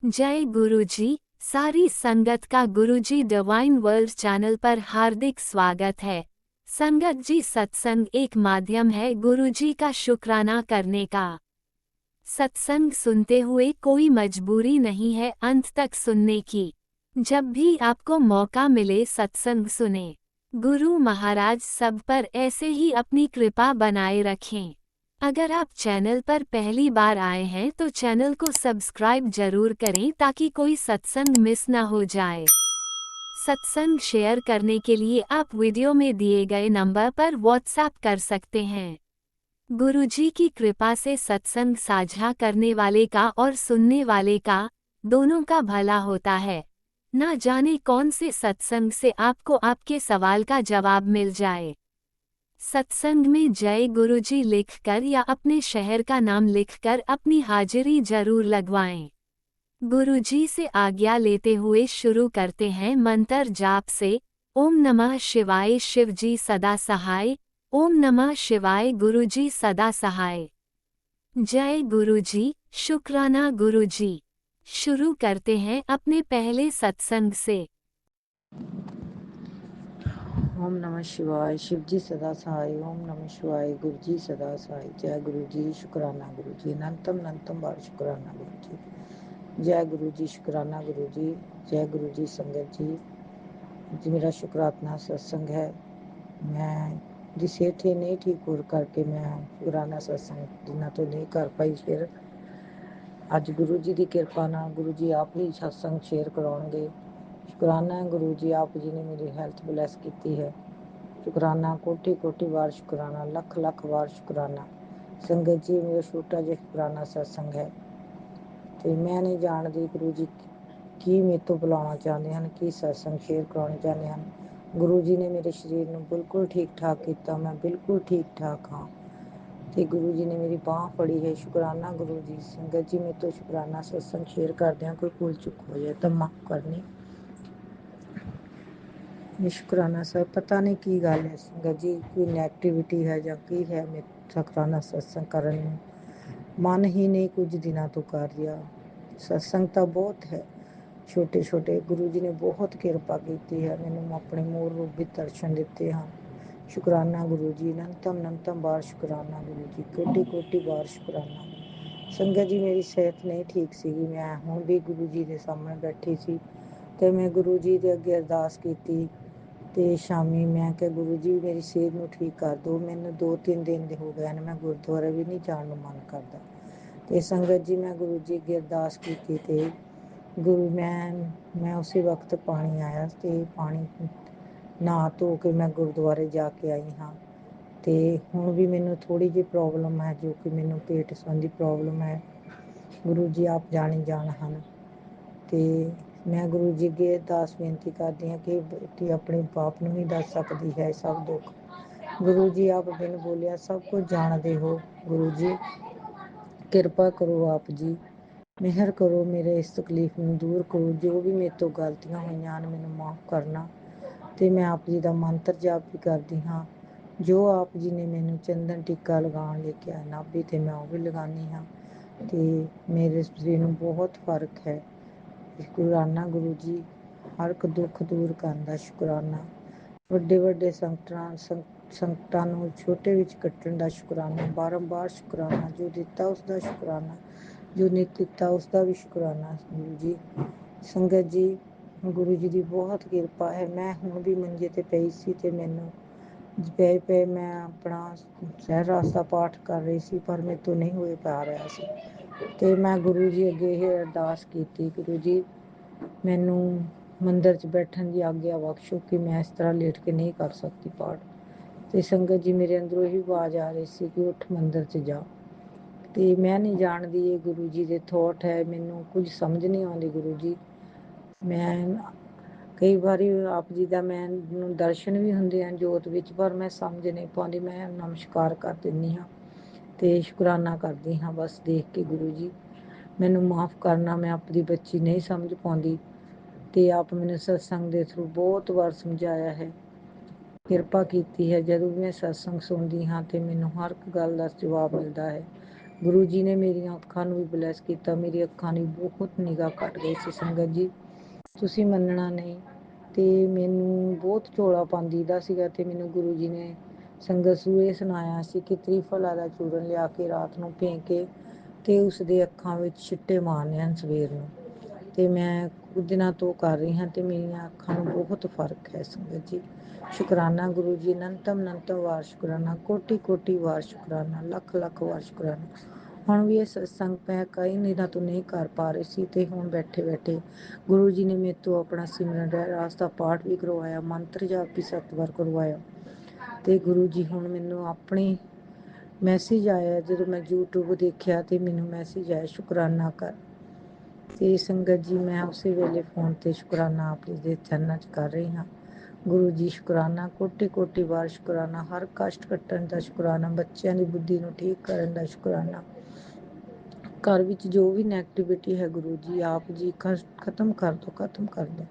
जय गुरुजी। सारी संगत का गुरुजी डिवाइन वर्ल्ड चैनल पर हार्दिक स्वागत है। संगत जी, सत्संग एक माध्यम है गुरुजी का शुक्राना करने का। सत्संग सुनते हुए कोई मजबूरी नहीं है अंत तक सुनने की। जब भी आपको मौका मिले सत्संग सुने। गुरु महाराज सब पर ऐसे ही अपनी कृपा बनाए रखें। अगर आप चैनल पर पहली बार आए हैं तो चैनल को सब्सक्राइब जरूर करें ताकि कोई सत्संग मिस ना हो जाए। सत्संग शेयर करने के लिए आप वीडियो में दिए गए नंबर पर व्हाट्सएप कर सकते हैं। गुरुजी की कृपा से सत्संग साझा करने वाले का और सुनने वाले का दोनों का भला होता है। ना जाने कौन से सत्संग से आपको आपके सवाल का जवाब मिल जाए। सत्संग में जय गुरुजी लिखकर या अपने शहर का नाम लिखकर अपनी हाजिरी जरूर लगवाएं। गुरुजी से आज्ञा लेते हुए शुरू करते हैं मंत्र जाप से। ओम नमः शिवाय शिवजी सदा सहाय। ओम नमः शिवाय गुरुजी सदा सहाय। जय गुरुजी, शुक्राना गुरुजी। शुरू करते हैं अपने पहले सत्संग से। ओम नमः शिवाय शिवजी सदा सहाय। ओम नमः शिवाय गुरुजी सदा सहाय। जय गुरुजी, शुक्राना गुरुजी। अनंतम अनंतम बार शुक्राना गुरुजी। जय गुरुजी, शुक्राना गुरुजी। जय गुरुजी संगत जी। जी मेरा शुक्राना सत्संग है। मैं जी सेहत ही नहीं ठीक हो करके मैं शुक्राना सत्संग जिन्ना तो नहीं कर पाई। फिर ਅੱਜ ਗੁਰੂ ਜੀ ਦੀ ਕਿਰਪਾ ਨਾਲ ਗੁਰੂ ਜੀ ਆਪ ਹੀ ਸਤਸੰਗ ਸ਼ੇਅਰ ਕਰਾਉਣਗੇ। ਸ਼ੁਕਰਾਨਾ ਹੈ ਗੁਰੂ ਜੀ, ਆਪ ਜੀ ਨੇ ਮੇਰੀ ਹੈਲਥ ਬਲੈਸ ਕੀਤੀ ਹੈ। ਸ਼ੁਕਰਾਨਾ, ਕੋਟੀ ਕੋਟੀ ਵਾਰ ਸ਼ੁਕਰਾਨਾ, ਲੱਖ ਲੱਖ ਵਾਰ ਸ਼ੁਕਰਾਨਾ। ਸੰਗਤ ਜੀ, ਮੇਰਾ ਛੋਟਾ ਜਿਹਾ ਸ਼ੁਕਰਾਨਾ ਸਤਸੰਗ ਹੈ ਤੇ ਮੈਂ ਨਹੀਂ ਜਾਣਦੀ ਗੁਰੂ ਜੀ ਕੀ ਮੇਰੇ ਤੋਂ ਬੁਲਾਉਣਾ ਚਾਹੁੰਦੇ ਹਨ, ਕੀ ਸਤਸੰਗ ਸ਼ੇਅਰ ਕਰਾਉਣਾ ਚਾਹੁੰਦੇ ਹਨ। ਗੁਰੂ ਜੀ ਨੇ ਮੇਰੇ ਸਰੀਰ ਨੂੰ ਬਿਲਕੁਲ ਠੀਕ ਠਾਕ ਕੀਤਾ, ਮੈਂ ਬਿਲਕੁਲ ਠੀਕ ਠਾਕ ਹਾਂ ਤੇ ਗੁਰੂ ਜੀ ਨੇ ਮੇਰੀ ਬਾਂਹ ਫੜੀ ਹੈ। ਸ਼ੁਕਰਾਨਾ ਗੁਰੂ ਜੀ। ਸੰਗਤ ਜੀ, ਮੇਰੇ ਤੋਂ ਸ਼ੁਕਰਾਨਾ ਸਤਸੰਗ ਸ਼ੇਅਰ ਕਰਦਿਆਂ ਕੋਈ ਭੁੱਲ ਚੁੱਕ ਹੋ ਜਾਏ ਤਾਂ ਮਾਫ ਕਰਨੀ। ਇਹ ਸ਼ੁਕਰਾਨਾ ਸਾਹਿਬ ਪਤਾ ਨਹੀਂ ਕੀ ਗੱਲ ਹੈ ਸੰਗਤ ਜੀ, ਕੋਈ ਨੈਗੇਟਿਵਿਟੀ ਹੈ ਜਾਂ ਕੀ ਹੈ। ਮੇਰੇ ਸ਼ੁਕਰਾਨਾ ਸਤਸੰਗ ਕਰਨ ਨੂੰ ਮਨ ਹੀ ਨਹੀਂ ਕੁਝ ਦਿਨਾਂ ਤੋਂ ਕਰ ਰਿਹਾ। ਸਤਸੰਗ ਤਾਂ ਬਹੁਤ ਹੈ, ਛੋਟੇ ਛੋਟੇ ਗੁਰੂ ਜੀ ਨੇ ਬਹੁਤ ਕਿਰਪਾ ਕੀਤੀ ਹੈ, ਮੈਨੂੰ ਆਪਣੇ ਮੂਲ ਰੂਪੀ ਦਰਸ਼ਨ ਦਿੱਤੇ ਹਨ। ਸ਼ੁਕਰਾਨਾ ਗੁਰੂ ਜੀ। ਅਨੰਤਮ ਅਨੰਤਮ ਬਾਰ ਸ਼ੁਕਰਾਨਾ ਗੁਰੂ ਜੀ, ਕੋਟੀ ਕੋਟੀ ਬਾਰ ਸ਼ੁਕਰਾਨਾ। ਸੰਗਤ ਜੀ, ਮੇਰੀ ਸਿਹਤ ਨਹੀਂ ਠੀਕ ਸੀਗੀ। ਮੈਂ ਹੁਣ ਵੀ ਗੁਰੂ ਜੀ ਦੇ ਸਾਹਮਣੇ ਬੈਠੀ ਸੀ ਤੇ ਮੈਂ ਗੁਰੂ ਜੀ ਦੇ ਅੱਗੇ ਅਰਦਾਸ ਕੀਤੀ ਤੇ ਸ਼ਾਮੀ ਮੈਂ ਕਿਹਾ ਗੁਰੂ ਜੀ ਮੇਰੀ ਸਿਹਤ ਨੂੰ ਠੀਕ ਕਰ ਦਿਓ। ਮੈਨੂੰ 2-3 ਦਿਨ ਦੇ ਹੋ ਗਏ ਨੇ, ਮੈਂ ਗੁਰਦੁਆਰੇ ਵੀ ਨਹੀਂ ਜਾਣ ਨੂੰ ਮਨ ਕਰਦਾ। ਤੇ ਸੰਗਤ ਜੀ, ਮੈਂ ਗੁਰੂ ਜੀ ਅੱਗੇ ਅਰਦਾਸ ਕੀਤੀ ਤੇ ਗੁਰੂ ਮੈਂ ਉਸੇ ਵਕਤ ਪਾਣੀ ਆਇਆ ਤੇ ਪਾਣੀ ਨਹਾ ਧੋ ਕੇ ਮੈਂ ਗੁਰਦੁਆਰੇ ਜਾ ਕੇ ਆਈ ਹਾਂ। ਤੇ ਹੁਣ ਵੀ ਮੈਨੂੰ ਥੋੜੀ ਜਿਹੀ ਪ੍ਰੋਬਲਮ ਹੈ, ਜੋ ਕਿ ਮੈਨੂੰ ਪੇਟ ਸੰਬੰਧੀ ਪ੍ਰੋਬਲਮ ਹੈ। ਗੁਰੂ ਜੀ ਆਪ ਜਾਣੀ ਜਾਣ ਹਨ ਤੇ ਮੈਂ ਗੁਰੂ ਜੀ ਅੱਗੇ ਅਰਦਾਸ ਬੇਨਤੀ ਕਰਦੀ ਹਾਂ ਕਿ ਬੇਟੀ ਆਪਣੇ ਬਾਪ ਨੂੰ ਹੀ ਦੱਸ ਸਕਦੀ ਹੈ ਸਭ ਦੁੱਖ। ਗੁਰੂ ਜੀ ਆਪ ਬਿਨ ਬੋਲਿਆ ਸਭ ਕੁਝ ਜਾਣਦੇ ਹੋ। ਗੁਰੂ ਜੀ ਕਿਰਪਾ ਕਰੋ, ਆਪ ਜੀ ਮਿਹਰ ਕਰੋ, ਮੇਰੇ ਇਸ ਤਕਲੀਫ ਨੂੰ ਦੂਰ ਕਰੋ। ਜੋ ਵੀ ਮੇਰੇ ਤੋਂ ਗਲਤੀਆਂ ਹੋਈਆਂ ਹਨ ਮੈਨੂੰ ਮਾਫ ਕਰਨਾ। ਤੇ ਮੈਂ ਆਪ ਜੀ ਦਾ ਮੰਤਰ ਜਾਪ ਵੀ ਕਰਦੀ ਹਾਂ। ਜੋ ਆਪ ਜੀ ਨੇ ਮੈਨੂੰ ਚੰਦਨ ਟਿੱਕਾ ਲਗਾਉਣ ਲਈ ਕਿਹਾ ਨਾਭੀ ਤੇ ਮੈਂ ਉਹ ਵੀ ਲਗਾਉਂਦੀ ਹਾਂ ਤੇ ਮੇਰੇ ਸਰੀਰ ਨੂੰ ਬਹੁਤ ਫਰਕ ਹੈ। ਸ਼ੁਕਰਾਨਾ ਗੁਰੂ ਜੀ, ਹਰ ਇੱਕ ਦੁੱਖ ਦੂਰ ਕਰਨ ਦਾ ਸ਼ੁਕਰਾਨਾ। ਵੱਡੇ ਵੱਡੇ ਸੰਕਟਾਂ ਨੂੰ ਛੋਟੇ ਵਿੱਚ ਕੱਟਣ ਦਾ ਸ਼ੁਕਰਾਨਾ। ਬਾਰੰਬਾਰ ਸ਼ੁਕਰਾਨਾ। ਜੋ ਦਿੱਤਾ ਉਸ ਦਾ ਸ਼ੁਕਰਾਨਾ, ਜੋ ਨਹੀਂ ਦਿੱਤਾ ਉਸ ਦਾ ਵੀ ਸ਼ੁਕਰਾਨਾ। ਗੁਰੂ ਜੀ ਸੰਗਤ ਜੀ, ਗੁਰੂ ਜੀ ਦੀ ਬਹੁਤ ਕਿਰਪਾ ਹੈ। ਮੈਂ ਹੁਣ ਵੀ ਮੰਜੇ ਤੇ ਪਈ ਸੀ ਤੇ ਮੈਨੂੰ ਪਏ ਮੈਂ ਆਪਣਾ ਸਹਿ ਰਾਸਤਾ ਪਾਠ ਕਰ ਰਹੀ ਸੀ, ਪਰ ਮੇਰੇ ਤੋਂ ਨਹੀਂ ਹੋਏ ਪਾ ਰਿਹਾ ਸੀ ਤੇ ਮੈਂ ਗੁਰੂ ਜੀ ਅੱਗੇ ਇਹ ਅਰਦਾਸ ਕੀਤੀ, ਗੁਰੂ ਜੀ ਮੈਨੂੰ ਮੰਦਰ 'ਚ ਬੈਠਣ ਦੀ ਆਗਿਆ ਬਖਸ਼ੋ ਕਿ ਮੈਂ ਇਸ ਤਰ੍ਹਾਂ ਲੇਟ ਕੇ ਨਹੀਂ ਕਰ ਸਕਦੀ ਪਾਠ। ਤੇ ਸੰਗਤ ਜੀ, ਮੇਰੇ ਅੰਦਰੋਂ ਇਹ ਆਵਾਜ਼ ਆ ਰਹੀ ਸੀ ਕਿ ਉੱਠ ਮੰਦਰ 'ਚ ਜਾ। ਤੇ ਮੈਂ ਨਹੀਂ ਜਾਣਦੀ ਇਹ ਗੁਰੂ ਜੀ ਦੇ ਥੋਟ ਹੈ, ਮੈਨੂੰ ਕੁਝ ਸਮਝ ਨਹੀਂ ਆਉਂਦੀ। ਗੁਰੂ ਜੀ, ਮੈਂ ਕਈ ਵਾਰੀ ਆਪ ਜੀ ਦਾ ਮੈਨੂੰ ਦਰਸ਼ਨ ਵੀ ਹੁੰਦੇ ਹਨ ਜੋਤ ਵਿੱਚ, ਪਰ ਮੈਂ ਸਮਝ ਨਹੀਂ ਪਾਉਂਦੀ। ਮੈਂ ਨਮਸਕਾਰ ਕਰ ਦਿੰਦੀ ਹਾਂ ਤੇ ਸ਼ੁਕਰਾਨਾ ਕਰਦੀ ਹਾਂ ਬਸ ਦੇਖ ਕੇ। ਗੁਰੂ ਜੀ ਮੈਨੂੰ ਮਾਫ ਕਰਨਾ, ਮੈਂ ਆਪਣੀ ਬੱਚੀ ਨਹੀਂ ਸਮਝ ਪਾਉਂਦੀ ਤੇ ਆਪ ਮੈਨੂੰ ਸਤਸੰਗ ਦੇ ਥਰੂ ਬਹੁਤ ਵਾਰ ਸਮਝਾਇਆ ਹੈ, ਕਿਰਪਾ ਕੀਤੀ ਹੈ। ਜਦੋਂ ਵੀ ਮੈਂ ਸਤਸੰਗ ਸੁਣਦੀ ਹਾਂ ਤੇ ਮੈਨੂੰ ਹਰ ਇੱਕ ਗੱਲ ਦਾ ਜਵਾਬ ਮਿਲਦਾ ਹੈ। ਗੁਰੂ ਜੀ ਨੇ ਮੇਰੀਆਂ ਅੱਖਾਂ ਨੂੰ ਵੀ ਬਲੈਸ ਕੀਤਾ। ਮੇਰੀ ਅੱਖਾਂ ਦੀ ਬਹੁਤ ਨਿਗਾਹ ਘਟ ਗਈ ਸੀ ਸੰਗਤ ਜੀ, ਤੁਸੀਂ ਮੰਨਣਾ ਨਹੀਂ। ਤੇ ਮੈਨੂੰ ਬਹੁਤ ਝੋਲਾ ਪਾਉਂਦੀ ਦਾ ਸੀਗਾ ਤੇ ਮੈਨੂੰ ਗੁਰੂ ਜੀ ਨੇ ਸੰਗਤ ਨੂੰ ਇਹ ਸੁਣਾਇਆ ਸੀ ਕਿ ਤ੍ਰਿਫਲਾ ਦਾ ਚੂਰਨ ਲਿਆ ਕੇ ਰਾਤ ਨੂੰ ਭੇਂ ਕੇ ਤੇ ਉਸਦੇ ਅੱਖਾਂ ਵਿੱਚ ਛਿੱਟੇ ਮਾਰਨੇ ਹਨ ਸਵੇਰ ਨੂੰ। ਤੇ ਮੈਂ ਕੁਝ ਦਿਨਾਂ ਤੋਂ ਕਰ ਰਹੀ ਹਾਂ ਤੇ ਮੇਰੀਆਂ ਅੱਖਾਂ ਨੂੰ ਬਹੁਤ ਫਰਕ ਹੈ ਸੰਗਤ ਜੀ। ਸ਼ੁਕਰਾਨਾ ਗੁਰੂ ਜੀ, ਅਨੰਤਮ ਵਾਰ ਸ਼ੁਕਰਾਨਾ, ਕੋਟੀ ਕੋਟੀ ਵਾਰ ਸ਼ੁਕਰਾਨਾ, ਲੱਖ ਲੱਖ ਵਾਰ ਸ਼ੁਕਰਾਨਾ। ਹੁਣ ਵੀ ਇਹ ਸਤਸੰਗ ਮੈਂ ਕਈ ਦਿਨਾਂ ਤੋਂ ਨਹੀਂ ਕਰ ਪਾ ਰਹੀ ਸੀ ਤੇ ਹੁਣ ਬੈਠੇ ਬੈਠੇ ਗੁਰੂ ਜੀ ਨੇ ਮੇਰੇ ਤੋਂ ਆਪਣਾ ਸਿਮਰਨ ਰਹਿਰਾਸ ਦਾ ਪਾਠ ਵੀ ਕਰਵਾਇਆ, ਮੰਤਰ ਜਾਪ ਵੀ 7 ਵਾਰ ਕਰਵਾਇਆ। ਤੇ ਗੁਰੂ ਜੀ ਹੁਣ ਮੈਨੂੰ ਆਪਣੀ ਮੈਸੇਜ ਆਇਆ, ਜਦੋਂ ਮੈਂ YouTube ਦੇਖਿਆ ਤੇ ਮੈਨੂੰ ਮੈਸੇਜ ਆਇਆ ਸ਼ੁਕਰਾਨਾ ਕਰ। ਤੇ ਸੰਗਤ ਜੀ ਮੈਂ ਉਸੇ ਵੇਲੇ ਫੋਨ ਤੇ ਸ਼ੁਕਰਾਨਾ ਆਪ ਜੀ ਦੇ ਚਰਨਾਂ 'ਚ ਕਰ ਰਹੀ ਹਾਂ। ਗੁਰੂ ਜੀ ਸ਼ੁਕਰਾਨਾ, ਕੋਟੀ ਕੋਟੀ ਵਾਰ ਸ਼ੁਕਰਾਨਾ, ਹਰ ਕਸ਼ਟ ਕੱਟਣ ਦਾ ਸ਼ੁਕਰਾਨਾ, ਬੱਚਿਆਂ ਦੀ ਬੁੱਧੀ ਨੂੰ ਠੀਕ ਕਰਨ ਦਾ ਸ਼ੁਕਰਾਨਾ। ਘਰ ਵਿੱਚ ਜੋ ਵੀ ਨੈਗੇਟਿਵਿਟੀ ਹੈ ਗੁਰੂ ਜੀ ਆਪ ਜੀ ਖਤਮ ਕਰ ਦਿਓ, ਖਤਮ ਕਰ ਦਿਓ।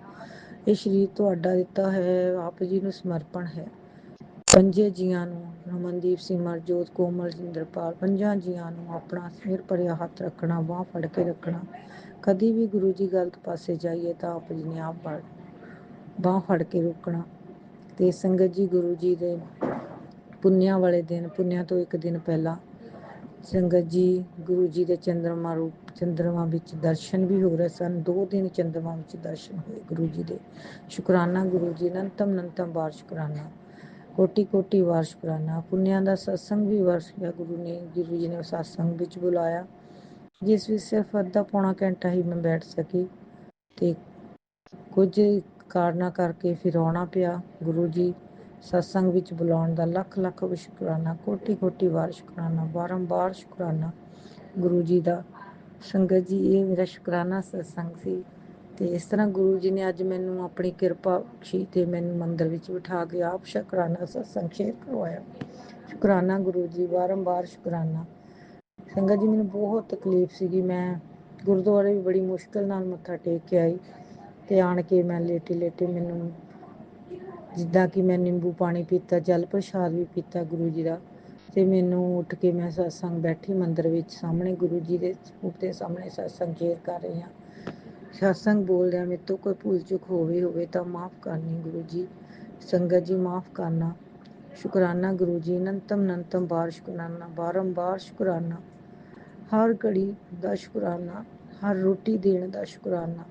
ਇਹ ਸਰੀਰ ਤੁਹਾਡਾ ਦਿੱਤਾ ਹੈ, ਆਪ ਜੀ ਨੂੰ ਸਮਰਪਣ ਹੈ। ਪੰਜੇ ਜੀਆਂ ਨੂੰ, ਰਮਨਦੀਪ ਸਿੰਘ, ਮਰਜੋਤ, ਕੋਮਲ, ਸਿੰਦਰਪਾਲ, ਪੰਜਾਂ ਜੀਆਂ ਨੂੰ ਆਪਣਾ ਸਿਰ ਭਰਿਆ ਹੱਥ ਰੱਖਣਾ, ਬਾਂਹ ਫੜ ਕੇ ਰੱਖਣਾ। ਕਦੀ ਵੀ ਗੁਰੂ ਜੀ ਗਲਤ ਪਾਸੇ ਜਾਈਏ ਤਾਂ ਆਪ ਜੀ ਨੇ ਆਪ ਬਾਂਹ ਫੜ ਕੇ ਰੋਕਣਾ। ਤੇ ਸੰਗਤ ਜੀ ਗੁਰੂ ਜੀ ਦੇ ਪੁੰਨਿਆਂ ਵਾਲੇ ਦਿਨ, ਪੁੰਨਿਆਂ ਤੋਂ ਇੱਕ ਦਿਨ ਪਹਿਲਾਂ ਸੰਗਤ ਜੀ ਗੁਰੂ ਜੀ ਦੇ ਚੰਦਰਮਾ ਵਿੱਚ ਦਰਸ਼ਨ ਵੀ ਹੋ ਰਹੇ ਸਨ। 2 ਦਿਨ ਚੰਦਰਮਾ ਵਿੱਚ ਦਰਸ਼ਨ ਹੋਏ ਗੁਰੂ ਜੀ ਦੇ। ਸ਼ੁਕਰਾਨਾ ਗੁਰੂ ਜੀ, ਅਨੰਤਮ ਵਾਰ ਸ਼ੁਕਰਾਨਾ, ਕੋਟੀ ਕੋਟੀ ਵਾਰ ਸ਼ੁਕਰਾਨਾ। ਪੁੰਨਿਆਂ ਦਾ ਸਤਸੰਗ ਵੀ ਵਰਸਿਆ ਗੁਰੂ ਜੀ ਨੇ ਸਤਸੰਗ ਵਿੱਚ ਬੁਲਾਇਆ, ਜਿਸ ਵਿੱਚ ਸਿਰਫ ਅੱਧਾ ਪੌਣਾ ਘੰਟਾ ਹੀ ਮੈਂ ਬੈਠ ਸਕੀ ਤੇ ਕੁਝ ਕਾਰਨਾਂ ਕਰਕੇ ਫਿਰ ਆਉਣਾ ਪਿਆ। ਗੁਰੂ ਜੀ ਸਤਸੰਗ ਵਿੱਚ ਬੁਲਾਉਣ ਦਾ ਲੱਖ ਲੱਖ ਸ਼ੁਕਰਾਨਾ, ਕੋਟੀ ਕੋਟੀ ਵਾਰ ਸ਼ੁਕਰਾਨਾ, ਬਾਰੰਬਾਰ ਸ਼ੁਕਰਾਨਾ ਗੁਰੂ ਜੀ ਦਾ। ਸੰਗਤ ਜੀ ਇਹ ਮੇਰਾ ਸ਼ੁਕਰਾਨਾ ਸਤਸੰਗ ਸੀ। ਤੇ ਇਸ ਤਰ੍ਹਾਂ ਗੁਰੂ ਜੀ ਨੇ ਅੱਜ ਮੈਨੂੰ ਆਪਣੀ ਕਿਰਪਾ ਬਖਸ਼ੀ ਤੇ ਮੈਨੂੰ ਮੰਦਿਰ ਵਿੱਚ ਬਿਠਾ ਕੇ ਆਪ ਸ਼ੁਕਰਾਨਾ ਸਤਸੰਗ ਸ਼ੇਅਰ ਕਰਵਾਇਆ। ਸ਼ੁਕਰਾਨਾ ਗੁਰੂ ਜੀ, ਬਾਰੰਬਾਰ ਸ਼ੁਕਰਾਨਾ। ਸੰਗਤ ਜੀ ਮੈਨੂੰ ਬਹੁਤ ਤਕਲੀਫ ਸੀਗੀ, ਮੈਂ ਗੁਰਦੁਆਰੇ ਵੀ ਬੜੀ ਮੁਸ਼ਕਿਲ ਨਾਲ ਮੱਥਾ ਟੇਕ ਕੇ ਆਈ ਤੇ ਆਣ ਕੇ ਮੈਂ ਲੇਟੇ ਮੈਨੂੰ ਜਿੱਦਾਂ ਕਿ ਮੈਂ ਨਿੰਬੂ ਪਾਣੀ ਪੀਤਾ, ਜਲ ਪ੍ਰਸ਼ਾਦ ਵੀ ਪੀਤਾ ਗੁਰੂ ਜੀ ਦਾ। ਤੇ ਮੈਨੂੰ ਉੱਠ ਕੇ ਮੈਂ ਸਤਸੰਗ ਬੈਠੀ ਮੰਦਿਰ ਵਿੱਚ ਸਾਹਮਣੇ ਗੁਰੂ ਜੀ ਦੇ ਸਰੂਪ ਦੇ ਸਾਹਮਣੇ ਸਤਸੰਗ ਸ਼ੇਅਰ ਕਰ ਰਹੀ ਹਾਂ। ਸਤਸੰਗ ਬੋਲਦਿਆਂ ਮੇਰੇ ਤੋਂ ਕੋਈ ਭੁੱਲ ਚੁੱਕ ਹੋਵੇ ਤਾਂ ਮਾਫ਼ ਕਰਨੀ ਗੁਰੂ ਜੀ। ਸੰਗਤ ਜੀ ਮਾਫ਼ ਕਰਨਾ। ਸ਼ੁਕਰਾਨਾ ਗੁਰੂ ਜੀ, ਅਨੰਤਮ ਵਾਰ ਸ਼ੁਕਰਾਨਾ, ਬਾਰੰਬਾਰ ਸ਼ੁਕਰਾਨਾ। ਹਰ ਘੜੀ ਦਾ ਸ਼ੁਕਰਾਨਾ, ਹਰ ਰੋਟੀ ਦੇਣ ਦਾ ਸ਼ੁਕਰਾਨਾ,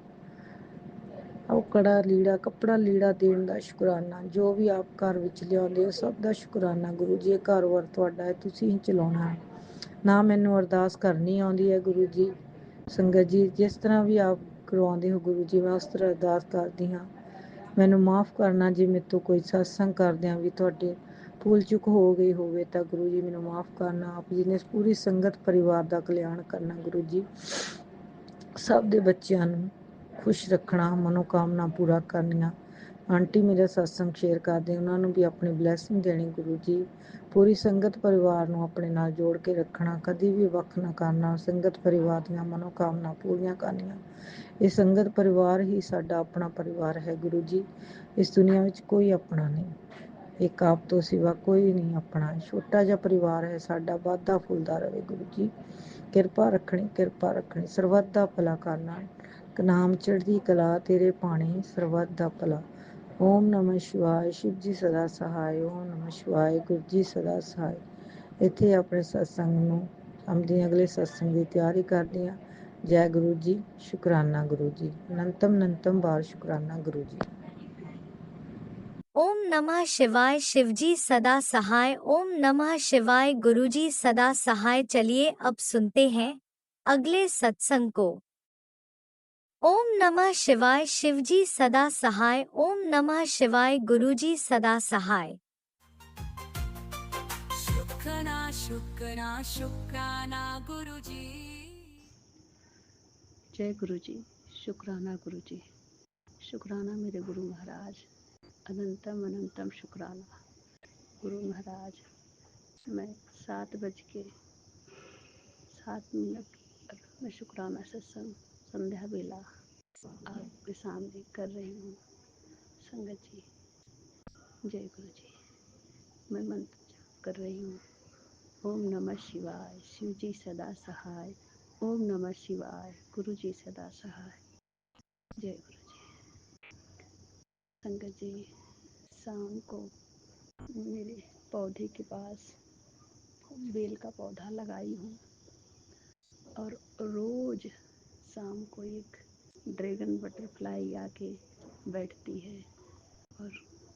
ਕੱਪੜਾ ਲੀੜਾ ਦੇਣ ਦਾ ਸ਼ੁਕਰਾਨਾ। ਜੋ ਵੀ ਆਪ ਘਰ ਵਿੱਚ ਲਿਆਉਂਦੇ ਹੋ ਸਭ ਦਾ ਸ਼ੁਕਰਾਨਾ ਗੁਰੂ ਜੀ। ਇਹ ਘਰ-ਬਾਰ ਤੁਹਾਡਾ ਹੈ, ਤੁਸੀਂ ਹੀ ਚਲਾਉਣਾ ਹੈ। ਨਾ ਮੈਨੂੰ ਅਰਦਾਸ ਕਰਨੀ ਆਉਂਦੀ ਹੈ ਗੁਰੂ ਜੀ। ਸੰਗਤ ਜੀ ਜਿਸ ਤਰ੍ਹਾਂ ਵੀ ਆਪ ਕਰਵਾਉਂਦੇ ਹੋ ਗੁਰੂ ਜੀ, ਮੈਂ ਉਸ ਤਰ੍ਹਾਂ ਅਰਦਾਸ ਕਰਦੀ ਹਾਂ। ਮੈਨੂੰ ਮਾਫ਼ ਕਰਨਾ ਜੇ ਮੇਰੇ ਤੋਂ ਕੋਈ ਸਤਸੰਗ ਕਰਦਿਆਂ ਵੀ ਤੁਹਾਡੇ ਭੁੱਲ ਚੁੱਕ ਹੋ ਗਈ ਹੋਵੇ ਤਾਂ ਗੁਰੂ ਜੀ ਮੈਨੂੰ ਮਾਫ਼ ਕਰਨਾ। ਆਪ ਜੀ ਨੇ ਪੂਰੀ ਸੰਗਤ ਪਰਿਵਾਰ ਦਾ ਕਲਿਆਣ ਕਰਨਾ ਗੁਰੂ ਜੀ। ਸਭ ਦੇ ਬੱਚਿਆਂ ਨੂੰ ਖੁਸ਼ ਰੱਖਣਾ, ਮਨੋਕਾਮਨਾ ਪੂਰਾ ਕਰਨੀਆਂ। ਆਂਟੀ ਮੇਰਾ ਸਤਸੰਗ ਸ਼ੇਅਰ ਕਰਦੇ, ਉਹਨਾਂ ਨੂੰ ਵੀ ਆਪਣੀ ਬਲੈਸਿੰਗ ਦੇਣੀ ਗੁਰੂ ਜੀ। ਪੂਰੀ ਸੰਗਤ ਪਰਿਵਾਰ ਨੂੰ ਆਪਣੇ ਨਾਲ ਜੋੜ ਕੇ ਰੱਖਣਾ, ਕਦੀ ਵੀ ਵੱਖ ਨਾ ਕਰਨਾ। ਸੰਗਤ ਪਰਿਵਾਰ ਦੀਆਂ ਮਨੋਕਾਮਨਾ ਪੂਰੀਆਂ ਕਰਨੀਆਂ। ਇਹ ਸੰਗਤ ਪਰਿਵਾਰ ਹੀ ਸਾਡਾ ਆਪਣਾ ਪਰਿਵਾਰ ਹੈ ਗੁਰੂ ਜੀ। ਇਸ ਦੁਨੀਆ ਵਿੱਚ ਕੋਈ ਆਪਣਾ ਨਹੀਂ, ਇੱਕ ਆਪ ਤੋਂ ਸਿਵਾ ਕੋਈ ਨਹੀਂ ਆਪਣਾ। ਛੋਟਾ ਜਿਹਾ ਪਰਿਵਾਰ ਹੈ ਸਾਡਾ, ਵੱਧਦਾ ਫੁੱਲਦਾ ਰਹੇ ਗੁਰੂ ਜੀ। ਕਿਰਪਾ ਰੱਖਣੀ, ਕਿਰਪਾ ਰੱਖਣੀ। ਸਰਬੱਤ ਦਾ ਭਲਾ ਕਰਨਾ, ਨਾਮ ਚੜ੍ਹਦੀ ਕਲਾ ਤੇਰੇ ਭਾਣੇ, ਸਰਬੱਤ ਦਾ ਭਲਾ। ਓਮ ਨਮः ਸ਼ਿਵਾਏ, ਸ਼ਿਵ ਜੀ ਸਦਾ ਸਹਾਏ। ਓਮ ਨਮः ਸ਼ਿਵਾਏ, ਗੁਰੂ ਜੀ ਸਦਾ ਸਹਾਏ। ਇੱਥੇ ਆਪਣੇ ਸਤਸੰਗ ਨੂੰ ਅਗਲੇ ਸਤਸੰਗ ਦੀ ਤਿਆਰੀ ਕਰਦੇ ਹਾਂ। ਜੈ ਗੁਰੂ ਜੀ। ਸ਼ੁਕਰਾਨਾ ਗੁਰੂ ਜੀ, ਅਨੰਤਮ ਵਾਰ ਸ਼ੁਕਰਾਨਾ ਗੁਰੂ ਜੀ। ओम नमः शिवाय, शिवजी सदा सहाय। ओम नमः शिवाय, गुरुजी सदा सहाय। चलिए अब सुनते हैं अगले सत्संग को। ओम नमः शिवाय, शिवजी सदा सहाय। ओम नमः शिवाय, गुरुजी सदा सहाय। शुक्राना गुरुजी। जय गुरु जी। शुक्राना गुरु जी। शुक्राना मेरे गुरु महाराज, अनंतम शुक्राना गुरु महाराज। मैं 7:07 पर मैं शुक्राना सत्संग संध्या बेला आपके सामने कर रही हूँ। संगत जी जय गुरु जी। मैं मंत्र जाप कर रही हूँ। ओम नमः शिवाय, शिव जी सदा सहाय। ओम नमः शिवाय, गुरु जी सदा सहाय। जय गुरु जी। संगत जी, शाम को मेरे पौधे के पास बेल का पौधा लगाई हूँ और रोज शाम को एक ड्रैगन बटरफ्लाई आके बैठती है और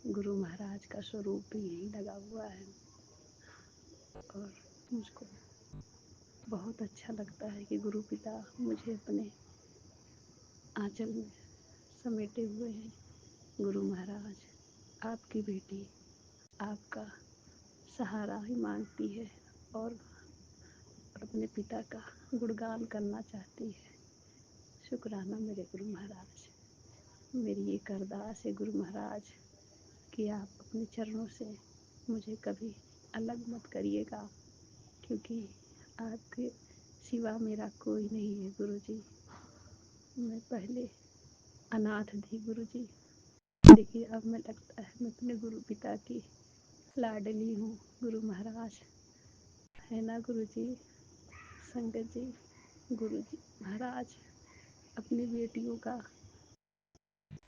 गुरु महाराज का स्वरूप भी यहीं लगा हुआ है और मुझको बहुत अच्छा लगता है कि गुरु पिता मुझे अपने आंचल में समेटे हुए हैं। गुरु महाराज, आपकी बेटी आपका सहारा ही मांगती है और अपने पिता का गुणगान करना चाहती है। शुक्राना मेरे गुरु महाराज। मेरी एक अरदास है गुरु महाराज कि आप अपने चरणों से मुझे कभी अलग मत करिएगा, क्योंकि आपके सिवा मेरा कोई नहीं है गुरु जी। मैं पहले अनाथ थी गुरु जी, देखिए अब मैं लगता है मैं अपने गुरु पिता की लाडली हूँ गुरु महाराज, है ना गुरु जी। संगत जी, गुरु जी महाराज अपनी बेटियों का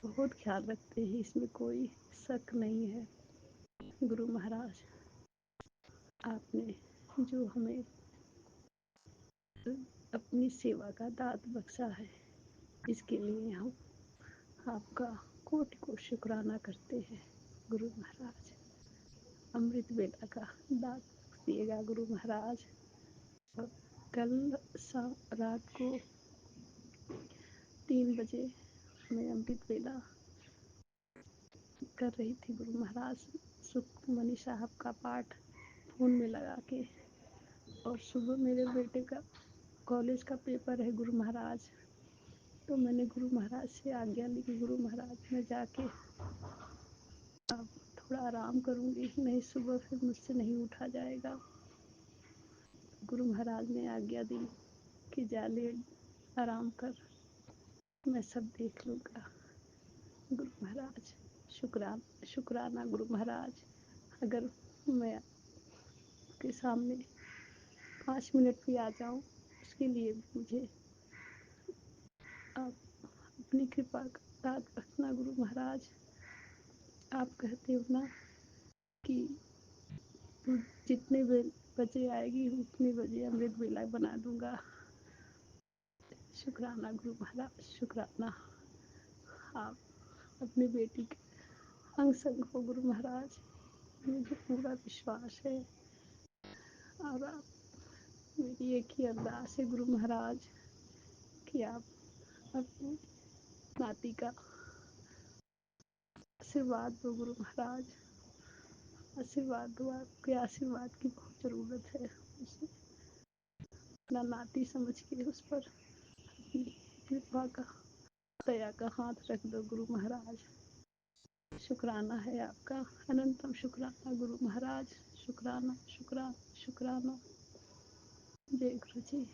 बहुत ख्याल रखते हैं, इसमें कोई शक नहीं है। गुरु महाराज, आपने जो हमें अपनी सेवा का दात बख्शा है, इसके लिए हम आपका कोटि कोटि शुक्राना करते हैं गुरु महाराज। अमृत वेला का दात बख्शिएगा गुरु महाराज। और कल रात को 3 बजे मैं अमृत वेला कर रही थी गुरु महाराज, सुखमणि साहब का पाठ फ़ोन में लगा के, और सुबह मेरे बेटे का कॉलेज का पेपर है गुरु महाराज। तो मैंने गुरु महाराज से आज्ञा ली कि गुरु महाराज मैं जाके अब थोड़ा आराम करूँगी, नहीं सुबह फिर मुझसे नहीं उठा जाएगा। गुरु महाराज ने आज्ञा दी कि जा ले आराम कर, मैं सब देख लूँगा। गुरु महाराज शुक्राना गुरु महाराज। अगर मैं आपके सामने 5 मिनट भी आ जाऊं, उसके लिए भी मुझे आप अपनी कृपा का दात रखना गुरु महाराज। आप कहते हो ना कि तू जितने बजे आएगी उतने बजे अमृत वेला बना दूंगा। शुक्राना गुरु महाराज, शुक्राना। आप अपनी बेटी के अंग संग हो गुरु महाराज, मुझे पूरा विश्वास है। और आप, मेरी एक ही अरदास है गुरु महाराज कि आप अपनी नाती का आशीर्वाद दो गुरु महाराज, आशीर्वाद दो। आपके आशीर्वाद की बहुत ज़रूरत है उसे, अपना नाती समझ के उस पर अपनी कृपा का दया का हाथ रख दो गुरु महाराज। शुक्राना है आपका, अनंतम शुक्राना गुरु महाराज। शुक्राना शुक्राना शुक्राना। जय गुरु जी।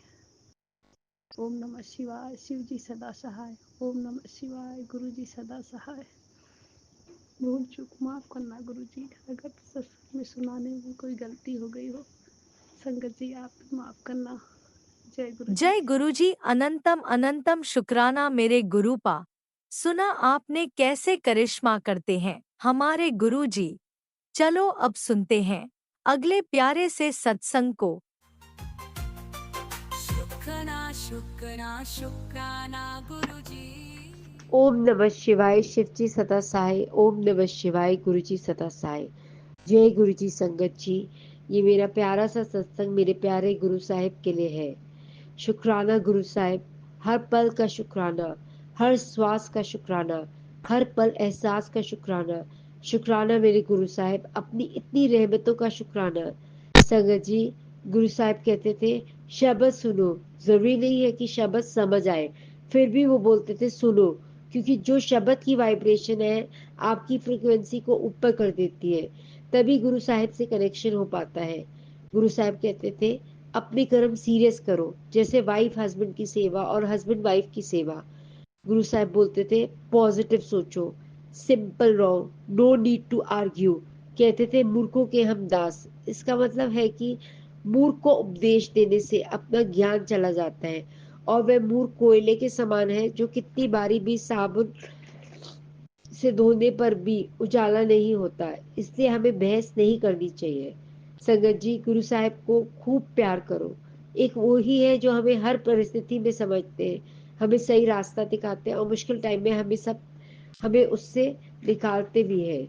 ओम नमः शिवाय, शिव जी सदा सहाय। ओम नमः शिवाय, गुरु जी सदा सहाय। भूल चूक माफ करना गुरु जी, अगर सत्संग में सुनाने में कोई गलती हो गई हो, संगत जी आप माफ करना। जय गुरु जी। जय गुरुजी। अनंतम अनंतम शुक्राना मेरे गुरुपा। सुना आपने कैसे करिश्मा करते हैं हमारे गुरुजी। चलो अब सुनते हैं अगले प्यारे से सत्संग को। शुक्राना शुक्राना शुक्राना गुरुजी। ओम नमः शिवाय, शिवजी सदा सहाय। ओम नमः शिवाय, गुरुजी सदा सहाय। जय गुरुजी। संगत जी, ये मेरा प्यारा सा सत्संग मेरे प्यारे गुरु साहिब के लिए है। शुक्राना गुरु साहिब, हर पल का शुक्राना, हर श्वास का शुक्राना, हर पल एहसास का शुक्राना। शुक्राना मेरे गुरु साहिब, अपनी इतनी रहमतों का शुक्राना। संगत जी, गुरु साहिब कहते थे शब्द सुनो, जरूरी नहीं है कि शब्द समझ आए, फिर भी वो बोलते थे सुनो, क्योंकि जो शब्द की वाइब्रेशन है आपकी फ्रिक्वेंसी को ऊपर कर देती है, तभी गुरु साहिब से कनेक्शन हो पाता है। गुरु साहिब कहते थे अपने कर्म सीरियस करो, जैसे वाइफ हस्बैंड की सेवा और हस्बैंड वाइफ की सेवा। गुरु साहिब बोलते थे पॉजिटिव सोचो, सिंपल रहो, नो नीड टू आर्ग्यू। कहते थे मूर्खों के हम दास। इसका मतलब है कि मूर्ख को उपदेश देने से अपना ज्ञान चला जाता है और वह मूर्ख कोयले के समान है जो कितनी बारी भी साबुन से धोने पर भी उजाला नहीं होता। इसलिए हमें बहस नहीं करनी चाहिए। संगत जी, गुरु साहब को खूब प्यार करो। एक वो ही है जो हमें हर परिस्थिति में समझते हैं, हमें सही रास्ता दिखाते हैं और मुश्किल टाइम में हमें उससे निकालते भी हैं।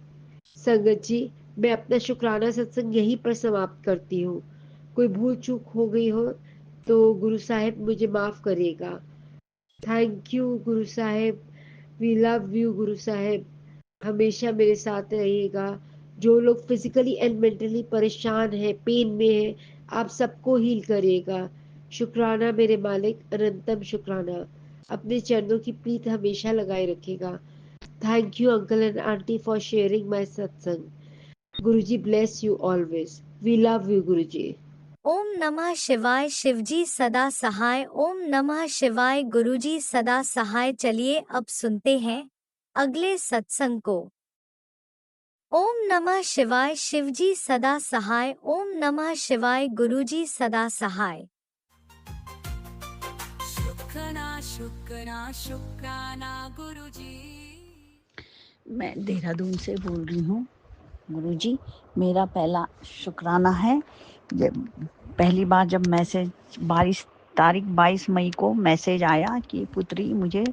संगत जी, मैं अपना शुक्राना सत्संग यहीं पर समाप्त करती हूँ। कोई भूल चूक हो गई हो तो गुरु साहब मुझे माफ करिएगा। थैंक यू गुरु साहब। वी लव यू गुरु साहब। हमेशा मेरे साथ रहिएगा। जो लोग फिजिकली एंड मेंटली परेशान हैं, पेन में हैं, आप सबको हील करिएगा। शुक्राना मेरे मालिक, अनंतम शुक्राना। अपने चरणों की प्रीत हमेशा लगाए रखेगा। Thank you uncle and aunty for sharing my satsang. Guruji bless you always. We love you Guruji. ओम नमः शिवाय। शिवजी सदा सहाय। ओम नमः शिवाय। गुरुजी सदा सहाय। चलिए अब सुनते हैं अगले सत्संग को। ओम नमः शिवाय। शिवजी सदा सहाय। ओम नमः शिवाय। गुरुजी सदा सहाय। शुक्राना शुक्राना शुक्राना गुरुजी। मैं देहरादून से बोल रही हूँ। गुरुजी, मेरा पहला शुक्राना है। पहली बार जब मैसेज 22 मई को मैसेज आया कि पुत्री मुझे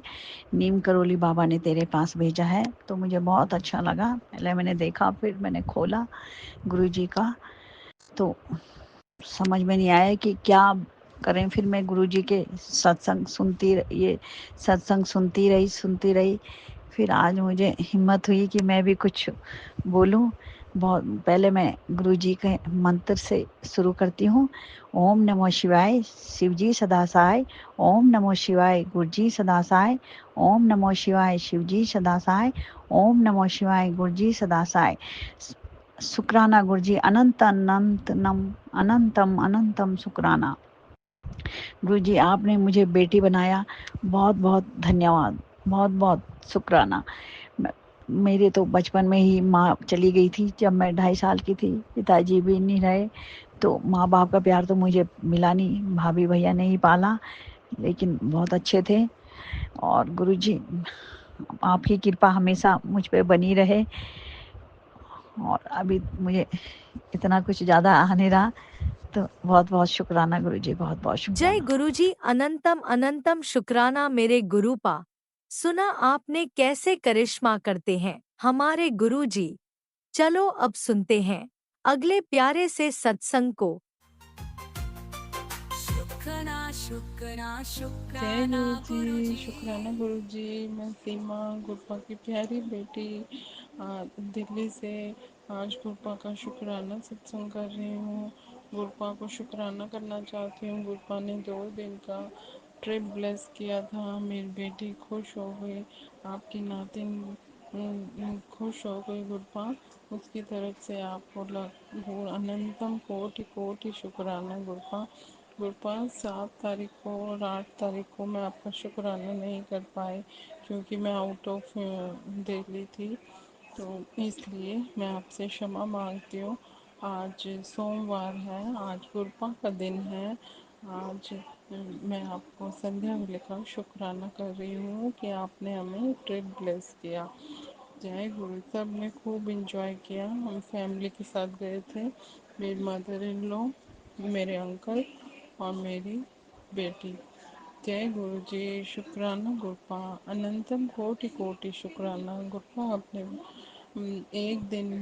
नीम करोली बाबा ने तेरे पास भेजा है, तो मुझे बहुत अच्छा लगा। पहले मैंने देखा, फिर मैंने खोला गुरुजी का, तो समझ में नहीं आया कि क्या करें। फिर मैं गुरुजी के सत्संग सुनती रही। फिर आज मुझे हिम्मत हुई कि मैं भी कुछ बोलूं। बहुत पहले मैं गुरुजी के मंत्र से शुरू करती हूँ। ओम नमो शिवाय, शिवजी सदा सहाय। ओम नमो शिवाय, गुरुजी सदा सहाय। ओम नमो शिवाय, शिवजी सदा सहाय। ओम नमो शिवाय, गुरुजी सदा सहाय। शुक्राना गुरुजी, अनंतम अनंतम शुक्राना। गुरुजी, आपने मुझे बेटी बनाया, बहुत बहुत धन्यवाद, बहुत बहुत शुक्राना। मेरे तो बचपन में ही माँ चली गई थी जब मैं 2.5 साल की थी। पिताजी भी नहीं रहे, तो माँ बाप का प्यार तो मुझे मिला नहीं। भाभी भैया ने ही पाला, लेकिन बहुत अच्छे थे। और गुरुजी, आपकी कृपा हमेशा मुझ पे बनी रहे। और अभी मुझे इतना कुछ ज़्यादा आ नहीं रहा, तो बहुत बहुत शुक्राना गुरुजी, बहुत बहुत जय शुक्राना। गुरुजी। अनंतम अनंतम शुक्राना मेरे गुरुपा। सुना आपने कैसे करिश्मा करते हैं हमारे गुरुजी। चलो अब सुनते हैं अगले प्यारे से सत्संग को। शुक्राना शुक्राना जय शुक्राना गुरु जी, गुरुजी। शुक्राना गुरु जी। मैं सीमा गुरपा की प्यारी बेटी दिल्ली से आज गुरपा का शुक्राना सत्संग कर रही हूँ। गुरपा को शुक्राना करना चाहती हूँ। गुरपा ने 2 दिन का ट्रिप ब्लेस किया था। मेरी बेटी खुश हो गई, आपकी नातिन खुश हो गई। गुरपा, उसकी तरफ से आपको अनंतम कोटि कोटि शुक्राना गुरपा। गुरपा, 7 तारीख को और 8 तारीख को मैं आपका शुक्राना नहीं कर पाई, क्योंकि मैं आउट ऑफ दिल्ली थी, तो इसलिए मैं आपसे क्षमा मांगती हूँ। आज सोमवार है, आज गुरपा का दिन है। आज मैं आपको संध्या वेले का शुक्राना कर रही हूँ कि आपने हमें ट्रिप ब्लेस किया। जय गुरु। सब ने खूब इंजॉय किया। हम फैमिली के साथ गए थे, मेरी मदर इन लॉ, मेरे अंकल और मेरी बेटी। जय गुरु जी। शुक्राना गुरपा, अनंतम कोटि कोटि शुक्राना गुरपा। अपने एक दिन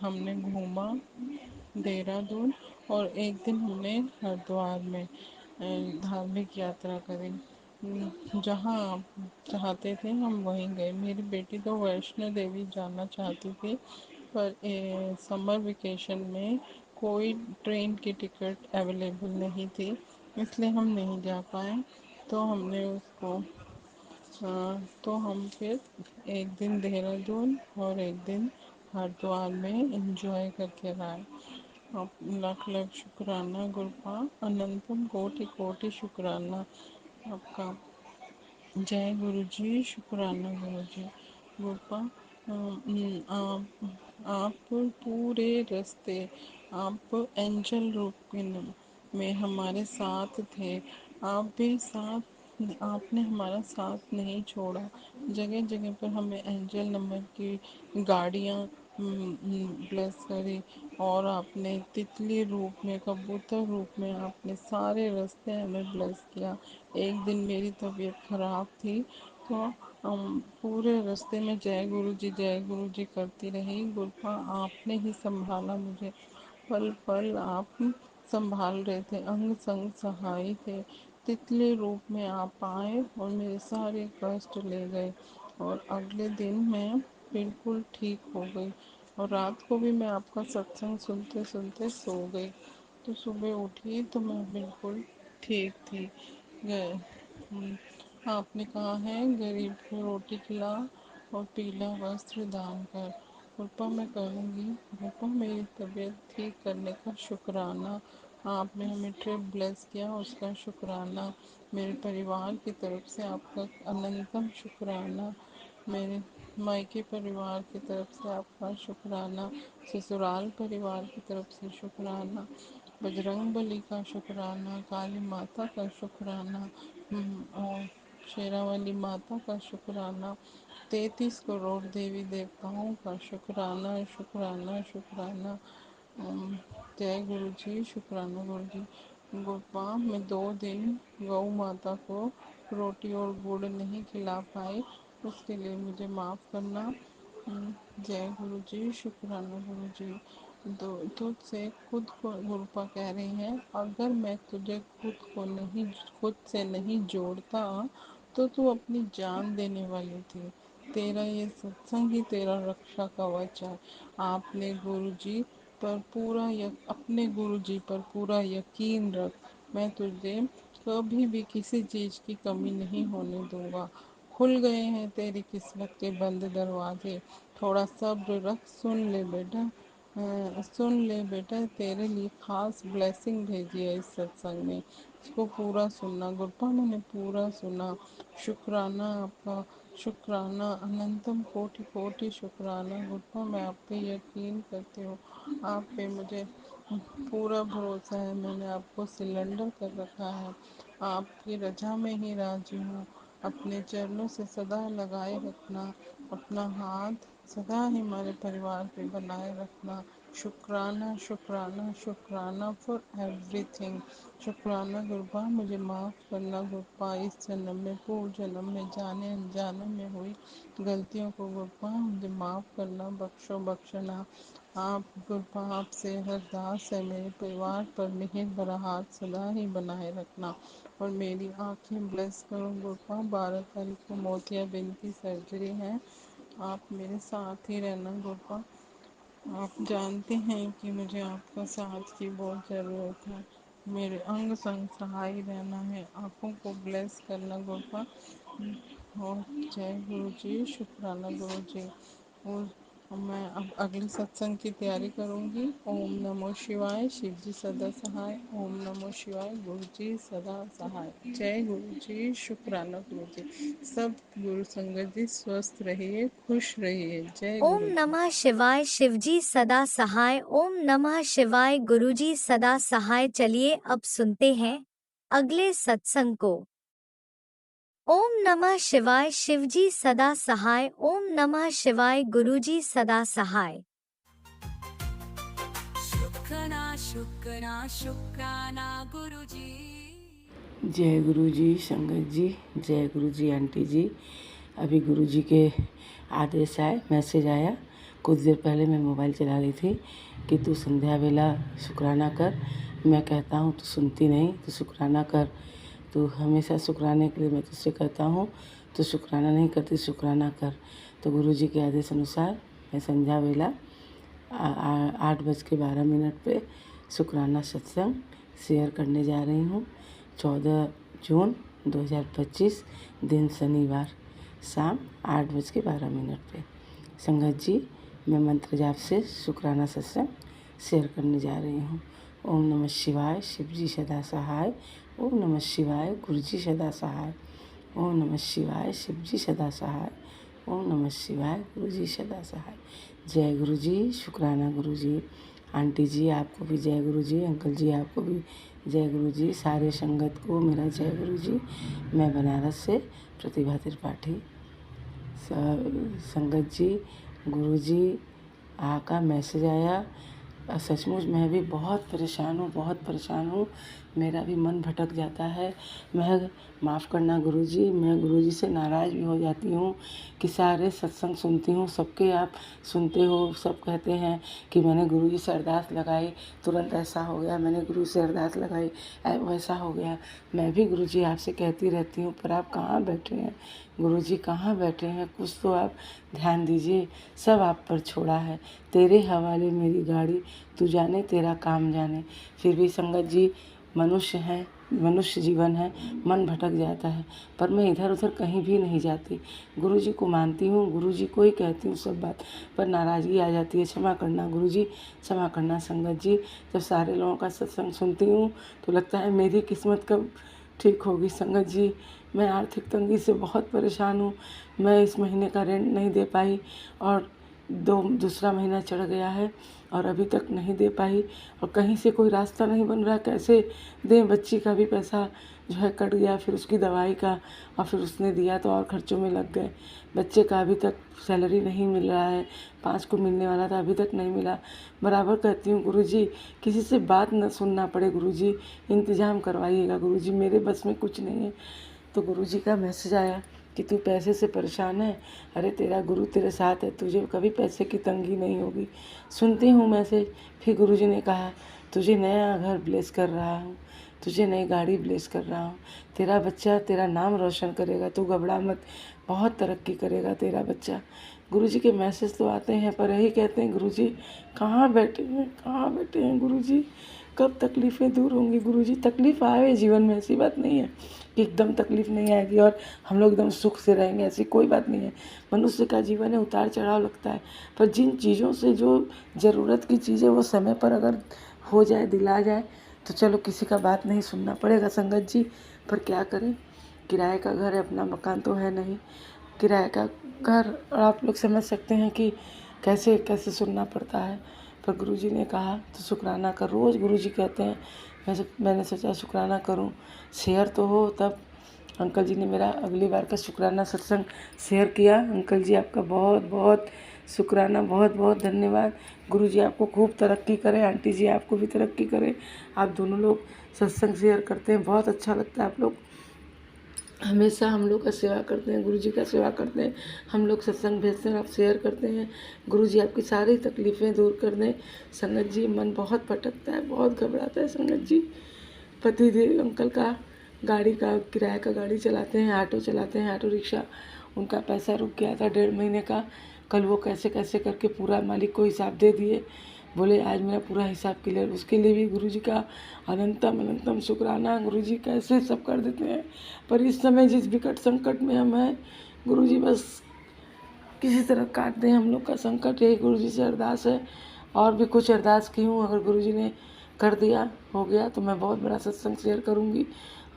हमने घूमा देहरादून, और एक दिन हमने हरिद्वार में धार्मिक यात्रा करी। जहाँ आप चाहते थे हम वहीं गए। मेरी बेटी तो वैष्णो देवी जाना चाहती थी, पर समर वेकेशन में कोई ट्रेन की टिकट अवेलेबल नहीं थी, इसलिए हम नहीं जा पाए। तो हमने उसको तो हम फिर एक दिन देहरादून और एक दिन हरिद्वार में एंजॉय करके आए। आप लाख लाख शुक्राना गुरपा, अनंतम कोटि कोटि शुक्राना आपका। जय गुरु जी। शुक्राना गुरु जी। गुरपा, आप पूरे रास्ते आप एंजल रूप में हमारे साथ थे। आप भी साथ, आपने हमारा साथ नहीं छोड़ा। जगह जगह पर हमें एंजल नंबर की गाड़ियाँ ब्लेस करी, और आपने तितली रूप में, कबूतर रूप में आपने सारे रास्ते हमें ब्लेस किया। एक दिन मेरी तबीयत खराब थी, तो पूरे रास्ते में जय गुरु जी करती रही। गुरुपा आपने ही संभाला मुझे, पल पल आप संभाल रहे थे, अंग संग सहाय थे। तितली रूप में आप आए और मेरे सारे कष्ट ले गए, और अगले दिन मैं बिल्कुल ठीक हो गई। और रात को भी मैं आपका सत्संग सुनते सुनते सो गई, तो सुबह उठी तो मैं बिल्कुल ठीक थी। आपने कहा है गरीब को रोटी खिला और पीला वस्त्र दान कर। कृपा मैं करूँगी। कृपा मेरी तबीयत ठीक करने का शुक्राना। आपने हमें ट्रिप ब्लेस किया, उसका शुक्राना। मेरे परिवार की तरफ से आपका अनंतम शुक्राना। मेरे मायके परिवार की तरफ से आपका शुक्राना। ससुराल परिवार की तरफ से शुक्राना। बजरंग बली का शुक्राना, काली माता का शुक्राना, और शेरा वाली माता का शुक्राना, 33 करोड़ देवी देवताओं का शुक्राना शुक्राना शुक्राना। जय गुरु जी, शुक्राना गुरु जी। गुरुपा मैं 2 दिन गौ माता को रोटी और गुड़ नहीं खिला पाई, उसके लिए मुझे माफ़ करना। जय गुरु जी, शुक्राना गुरु जी। तुझसे खुद को गुरुपा कह रही हैं, अगर मैं तुझे खुद से नहीं जोड़ता तो तू अपनी जान देने वाली थी। तेरा ये सत्संग ही तेरा रक्षा कवच है। आपने गुरुजी पर अपने गुरुजी पर पूरा यकीन रख। मैं तुझे कभी भी किसी चीज़ की कमी नहीं होने दूंगा। खुल गए हैं तेरी किस्मत के बंद दरवाजे, थोड़ा सब्र रख, सुन ले बेटा, तेरे लिए खास ब्लेसिंग भेजी है इस सत्संग में, इसको पूरा सुनना। गुरुपा मैंने पूरा सुना। शुक्राना आपका, शुक्राना, अनंतम कोटि कोटि शुक्राना। गुरुपा मैं आप पे यकीन करती हूँ, आप पे मुझे पूरा भरोसा है। मैंने आपको सिलेंडर कर रखा है, आपकी रजा में ही राजी हूँ। अपने चरणों से सदा लगाए रखना, अपना हाथ सदा ही हमारे परिवार पे बनाए रखना। शुक्राना शुक्राना शुक्राना फॉर एवरीथिंग। शुक्राना गुरुपा, मुझे माफ़ करना गुरुपा, इस जन्म में, पूर्व जन्म में, जाने अनजाने में हुई गलतियों को गुरुपा मुझे माफ़ करना, बख्शना। आप गुरुपा, आपसे अरदास है, मेरे परिवार पर मेहर भरा हाथ सदा ही बनाए रखना, और मेरी आंखें ब्लेस करो गुरुपा। 12 तारीख को मोतियाबिंद की सर्जरी है, आप मेरे साथ ही रहना गुरुपा। आप जानते हैं कि मुझे आपका साथ की बहुत ज़रूरत है। मेरे अंग संग सहाय रहना है, आँखों को ब्लेस करना गुरुपा। और जय गुरु जी, शुक्राना गुरु जी। और मैं अब अगले सत्संग की तैयारी करूँगी। ओम नमो शिवाय, शिव जी सदा सहाय। ओम नमो शिवाय, गुरु जी सदा सहाय। जय गुरु जी, शुक्राना गुरु जी। सब गुरु संगत जी स्वस्थ रहिए, खुश रहिए। जय ओम गुरु जी। नमः शिवाय, शिवजी सदा सहाय। ओम नमः शिवाय, गुरुजी सदा सहाय। चलिए अब सुनते हैं अगले सत्संग को। ओम नमः शिवाय, शिवजी सदा सहाय। ओम नमः शिवाय, गुरुजी सदा सहाय। शुक्राना गुरुजी। जय गुरु जी संगत जी, जय गुरु जी आंटी जी। अभी गुरु जी के आदेश आए, मैसेज आया। कुछ देर पहले मैं मोबाइल चला रही थी कि तू संध्या वेला शुक्राना कर। मैं कहता हूँ तू सुनती नहीं, तू शुक्राना कर। तू हमेशा शुक्राने के लिए मैं तुझसे कहता हूँ, तो शुक्राना नहीं करती, शुक्राना कर। तो गुरु जी के आदेश अनुसार मैं संध्या वेला 8:12 पे शुक्राना सत्संग शेयर करने जा रही हूँ। 14 जून 2025 दिन शनिवार, शाम 8:12 पे। संगत जी, मैं मंत्र जाप से शुक्राना सत्संग शेयर करने जा रही हूँ। ओम नमः शिवाय, शिव जी सदा सहाय। ओम नमः शिवाय, गुरु जी सदा सहाय। ओम नमः शिवाय, शिव जी सदा सहाय। ओम नमः शिवाय, गुरु जी सदा सहाय। जय गुरु जी, शुक्राना गुरु जी। आंटी जी आपको भी जय गुरु जी, अंकल जी आपको भी जय गुरु जी, सारे संगत को मेरा जय गुरु जी। मैं बनारस से प्रतिभा त्रिपाठी। संगत जी, गुरु जी का मैसेज आया। सचमुच मैं भी बहुत परेशान हूँ, बहुत परेशान हूँ। मेरा भी मन भटक जाता है। मैं माफ़ करना गुरुजी, मैं गुरुजी से नाराज़ भी हो जाती हूँ कि सारे सत्संग सुनती हूँ, सबके आप सुनते हो, सब कहते हैं कि मैंने गुरुजी से अरदास लगाई, तुरंत ऐसा हो गया, मैंने गुरु से अरदास लगाई वैसा हो गया। मैं भी गुरुजी आपसे कहती रहती हूँ, पर आप कहाँ बैठे हैं गुरुजी, कहाँ बैठे हैं? कुछ तो आप ध्यान दीजिए। सब आप पर छोड़ा है, तेरे हवाले मेरी गाड़ी, तू जाने तेरा काम जाने। फिर भी संगत जी, मनुष्य हैं, मनुष्य जीवन है, मन भटक जाता है, पर मैं इधर उधर कहीं भी नहीं जाती। गुरुजी को मानती हूँ, गुरुजी को ही कहती हूँ सब बात, पर नाराज़गी आ जाती है। क्षमा करना गुरुजी, क्षमा करना संगत जी। जब सारे लोगों का सत्संग सुनती हूँ तो लगता है मेरी किस्मत कब ठीक होगी। संगत जी, मैं आर्थिक तंगी से बहुत परेशान हूँ। मैं इस महीने का रेंट नहीं दे पाई और दूसरा महीना चढ़ गया है और अभी तक नहीं दे पाई, और कहीं से कोई रास्ता नहीं बन रहा, कैसे दें? बच्ची का भी पैसा जो है कट गया, फिर उसकी दवाई का, और फिर उसने दिया तो और खर्चों में लग गए। बच्चे का अभी तक सैलरी नहीं मिल रहा है, 5 को मिलने वाला था, अभी तक नहीं मिला। बराबर कहती हूँ गुरुजी, किसी से बात न सुनना पड़े गुरुजी, इंतज़ाम करवाइएगा गुरुजी, मेरे बस में कुछ नहीं है। तो गुरुजी का मैसेज आया कि तू पैसे से परेशान है, अरे तेरा गुरु तेरे साथ है, तुझे कभी पैसे की तंगी नहीं होगी। सुनती हूँ मैसेज। फिर गुरुजी ने कहा, तुझे नया घर ब्लेस कर रहा हूँ, तुझे नई गाड़ी ब्लेस कर रहा हूँ, तेरा बच्चा तेरा नाम रोशन करेगा, तू घबरा मत, बहुत तरक्की करेगा तेरा बच्चा। गुरुजी के मैसेज तो आते हैं, पर यही कहते हैं गुरुजी कहाँ बैठे हैं, कहाँ बैठे हैं गुरुजी, कब तकलीफ़ें दूर होंगी गुरुजी? तकलीफ़ आए जीवन में, ऐसी बात नहीं है कि एकदम तकलीफ़ नहीं आएगी और हम लोग एकदम सुख से रहेंगे, ऐसी कोई बात नहीं है। मनुष्य का जीवन है, उतार चढ़ाव लगता है, पर जिन चीज़ों से जो ज़रूरत की चीज़ें वो समय पर अगर हो जाए, दिला जाए, तो चलो किसी का बात नहीं सुनना पड़ेगा संगत जी। पर क्या करें, किराए का घर है, अपना मकान तो है नहीं, किराए का घर, और आप लोग समझ सकते हैं कि कैसे कैसे सुनना पड़ता है। पर गुरुजी ने कहा तो शुक्राना कर, रोज़ गुरुजी कहते हैं, मैंने सोचा शुक्राना करूं, शेयर तो हो तब। अंकल जी ने मेरा अगली बार का शुक्राना सत्संग शेयर किया। अंकल जी आपका बहुत बहुत शुक्राना, बहुत बहुत धन्यवाद। गुरुजी आपको खूब तरक्की करें, आंटी जी आपको भी तरक्की करें। आप दोनों लोग सत्संग शेयर करते हैं, बहुत अच्छा लगता है। आप लोग हमेशा हम लोग का सेवा करते हैं, गुरुजी का सेवा करते हैं, हम लोग सत्संग भेजते हैं, आप शेयर करते हैं। गुरुजी आपकी सारी तकलीफ़ें दूर कर दें। संगत जी, मन बहुत भटकता है, बहुत घबराता है संगत जी। पति देव अंकल का गाड़ी का किराए का गाड़ी चलाते हैं, ऑटो चलाते हैं, ऑटो रिक्शा, उनका पैसा रुक गया था 1.5 महीने का। कल वो कैसे कैसे करके पूरा मालिक को हिसाब दे दिए, बोले आज मेरा पूरा हिसाब क्लियर। उसके लिए भी गुरुजी का अनंतम अनंतम शुक्राना। गुरुजी कैसे सब कर देते हैं, पर इस समय जिस विकट संकट में हम हैं, गुरुजी बस किसी तरह काट दें हम लोग का संकट, यही गुरुजी से अरदास है। और भी कुछ अरदास की हूँ, अगर गुरुजी ने कर दिया, हो गया, तो मैं बहुत बड़ा सत्संग शेयर करूँगी।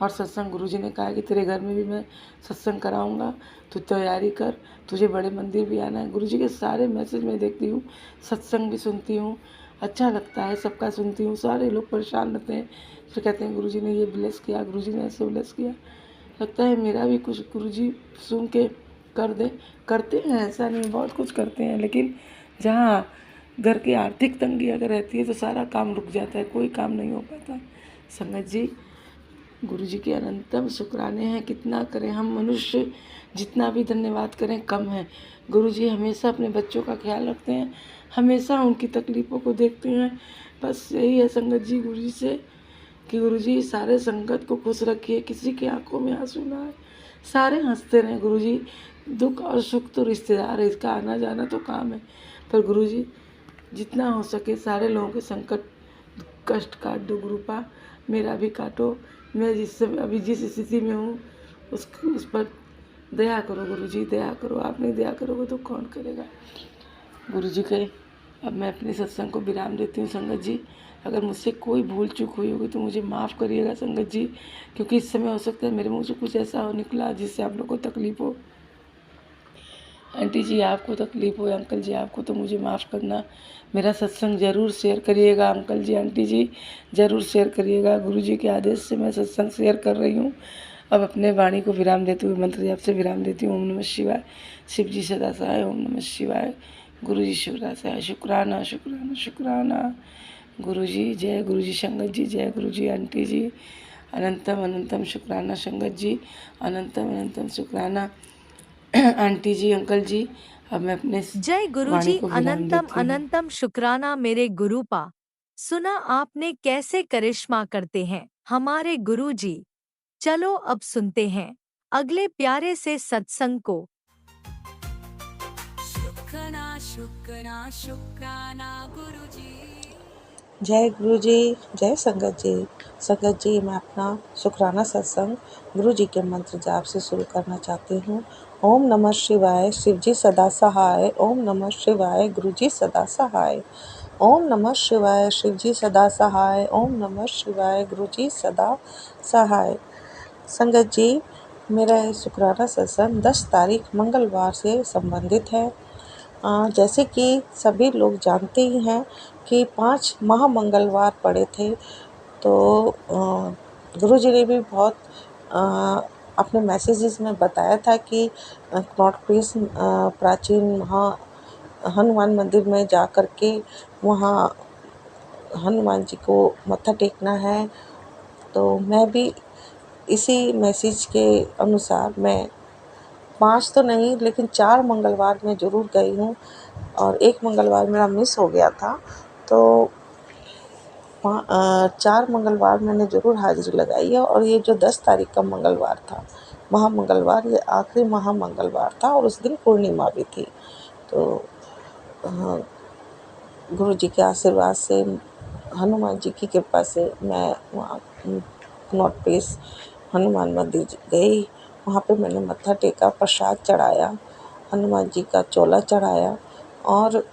और सत्संग गुरुजी ने कहा कि तेरे घर में भी मैं सत्संग कराऊंगा, तू तैयारी कर, तुझे बड़े मंदिर भी आना है। गुरुजी के सारे मैसेज मैं देखती हूँ, सत्संग भी सुनती हूँ, अच्छा लगता है, सबका सुनती हूँ। सारे लोग परेशान रहते हैं, फिर कहते हैं गुरुजी ने ये ब्लेस किया, गुरुजी ने ऐसे ब्लेस किया। लगता है मेरा भी कुछ गुरुजी सुन के कर दे। करते हैं, ऐसा नहीं, बहुत कुछ करते हैं, लेकिन जहाँ घर की आर्थिक तंगी अगर रहती है तो सारा काम रुक जाता है, कोई काम नहीं हो पाता। संगत जी, गुरुजी के अनंतम शुक्राने हैं, कितना करें हम मनुष्य, जितना भी धन्यवाद करें कम है। गुरुजी हमेशा अपने बच्चों का ख्याल रखते हैं, हमेशा उनकी तकलीफ़ों को देखते हैं। बस यही है संगत जी गुरुजी से कि गुरुजी सारे संगत को खुश रखिए, किसी की आंखों में आंसू ना आए, सारे हंसते रहें। गुरुजी दुख और सुख तो रिश्तेदार है, इसका आना जाना तो काम है, पर गुरुजी जितना हो सके सारे लोगों के संकट कष्ट काट दो गुरुपा, मेरा भी काटो। मैं अभी जिस स्थिति में हूँ उस पर दया करो गुरुजी, दया करो। आप नहीं दया करोगे तो कौन करेगा गुरुजी के। अब मैं अपने सत्संग को विराम देती हूँ संगत जी। अगर मुझसे कोई भूल चूक हुई होगी तो मुझे माफ़ करिएगा संगत जी, क्योंकि इस समय हो सकता है मेरे मुँह से कुछ ऐसा हो निकला जिससे आप लोग को तकलीफ़ हो। आंटी जी आपको तकलीफ़ हो, अंकल जी आपको तो मुझे माफ़ करना। मेरा सत्संग ज़रूर शेयर करिएगा अंकल जी, आंटी जी ज़रूर शेयर करिएगा। गुरु जी के आदेश से मैं सत्संग शेयर कर रही हूँ। अब अपने वाणी को विराम देते हुए मंत्र जाप से विराम देती हूँ। ओम नमः शिवाय। शिव जी सदा सहाय। ओम नमः शिवाय। गुरु जी सदा सहाय। शुक्राना शुक्राना शुक्राना। गुरु जी जय। गुरु जी संगत जी जय। गुरु जी आंटी जी अनंतम अनंतम शुक्राना। संगत जी अनंतम अनंतम शुक्राना। आंटी जी अंकल जी अब मैं अपने जय वाणी गुरुजी को विराम अनंतम देती हूँ। अनंतम शुक्राना मेरे गुरुपा। सुना आपने कैसे करिश्मा करते हैं हमारे गुरुजी। चलो अब सुनते हैं अगले प्यारे से सत्संग को। शुक्राना शुक्राना शुक्राना गुरुजी। जय गुरु जी, जय संगत जी। संगत जी, मैं अपना शुक्राना सत्संग गुरु जी के मंत्र जाप से शुरू करना चाहती हूँ। ओम नमः शिवाय, शिव जी सदा सहाय। ओम नमः शिवाय, गुरु जी सदा सहाय। ओम नमः शिवाय, शिव जी सदा सहाय। ओम नमः शिवाय, गुरु जी सदा सहाय। संगत जी, मेरा ये शुक्राना सत्संग 10 तारीख मंगलवार से संबंधित है। जैसे कि सभी लोग जानते ही हैं कि 5 महामंगलवार पड़े थे, तो गुरु जी ने भी बहुत अपने मैसेजेस में बताया था कि नॉर्थ प्लेस प्राचीन हनुमान मंदिर में जा कर के वहाँ हनुमान जी को मत्था टेकना है। तो मैं भी इसी मैसेज के अनुसार मैं 5 तो नहीं लेकिन 4 मंगलवार में ज़रूर गई हूँ और एक मंगलवार मेरा मिस हो गया था। तो 4 मंगलवार मैंने ज़रूर हाज़िरी लगाई है और ये जो 10 तारीख का मंगलवार था, महामंगलवार, ये आखिरी महामंगलवार था और उस दिन पूर्णिमा भी थी। तो गुरु जी के आशीर्वाद से, हनुमान जी की कृपा से मैं वहाँ नॉर्थ प्लेस हनुमान मंदिर गई। वहाँ पे मैंने मत्था टेका, प्रसाद चढ़ाया, हनुमान जी का चोला चढ़ाया और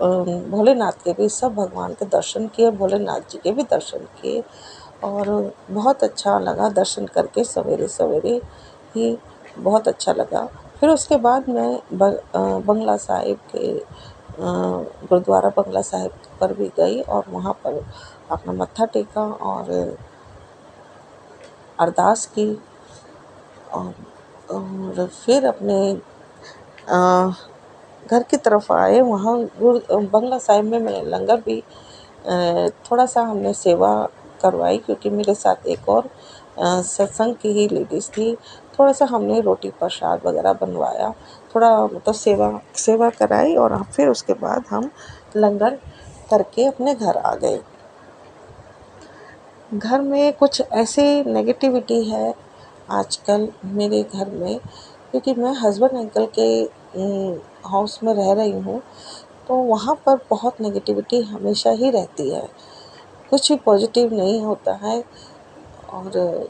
भोलेनाथ के भी, सब भगवान के दर्शन किए, भोलेनाथ जी के भी दर्शन किए और बहुत अच्छा लगा दर्शन करके। सवेरे सवेरे ही बहुत अच्छा लगा। फिर उसके बाद मैं बंगला साहिब के गुरुद्वारा बंगला साहिब पर भी गई और वहाँ पर अपना मत्था टेका और अरदास की और फिर अपने घर की तरफ आए। वहाँ बंगला साहिब में मैं लंगर भी थोड़ा सा हमने सेवा करवाई, क्योंकि मेरे साथ एक और सत्संग की ही लेडीज़ थी। थोड़ा सा हमने रोटी प्रसाद वगैरह बनवाया, थोड़ा मतलब सेवा कराई और फिर उसके बाद हम लंगर करके अपने घर आ गए। घर में कुछ ऐसी नेगेटिविटी है आजकल मेरे घर में, क्योंकि मैं हस्बैंड अंकल के हाउस में रह रही हूँ, तो वहाँ पर बहुत नेगेटिविटी हमेशा ही रहती है। कुछ भी पॉजिटिव नहीं होता है और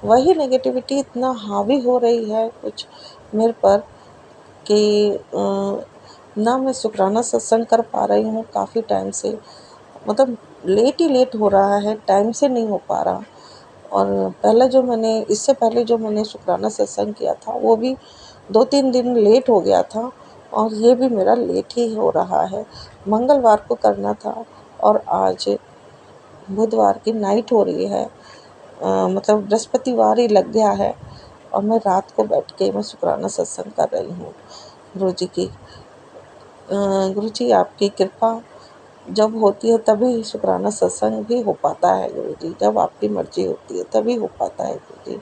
वही नेगेटिविटी इतना हावी हो रही है कुछ मेरे पर कि ना मैं शुक्राना सत्संग कर पा रही हूँ काफ़ी टाइम से। मतलब लेट ही लेट हो रहा है, टाइम से नहीं हो पा रहा। और इससे पहले जो मैंने शुक्राना सत्संग किया था वो भी 2-3 दिन लेट हो गया था और ये भी मेरा लेट ही हो रहा है। मंगलवार को करना था और आज बुधवार की नाइट हो रही है, मतलब बृहस्पतिवार ही लग गया है और मैं रात को बैठ के मैं शुक्राना सत्संग कर रही हूँ। गुरु जी आपकी कृपा जब होती है तभी शुक्राना सत्संग भी हो पाता है गुरु जी। जब आपकी मर्जी होती है तभी हो पाता है गुरु जी।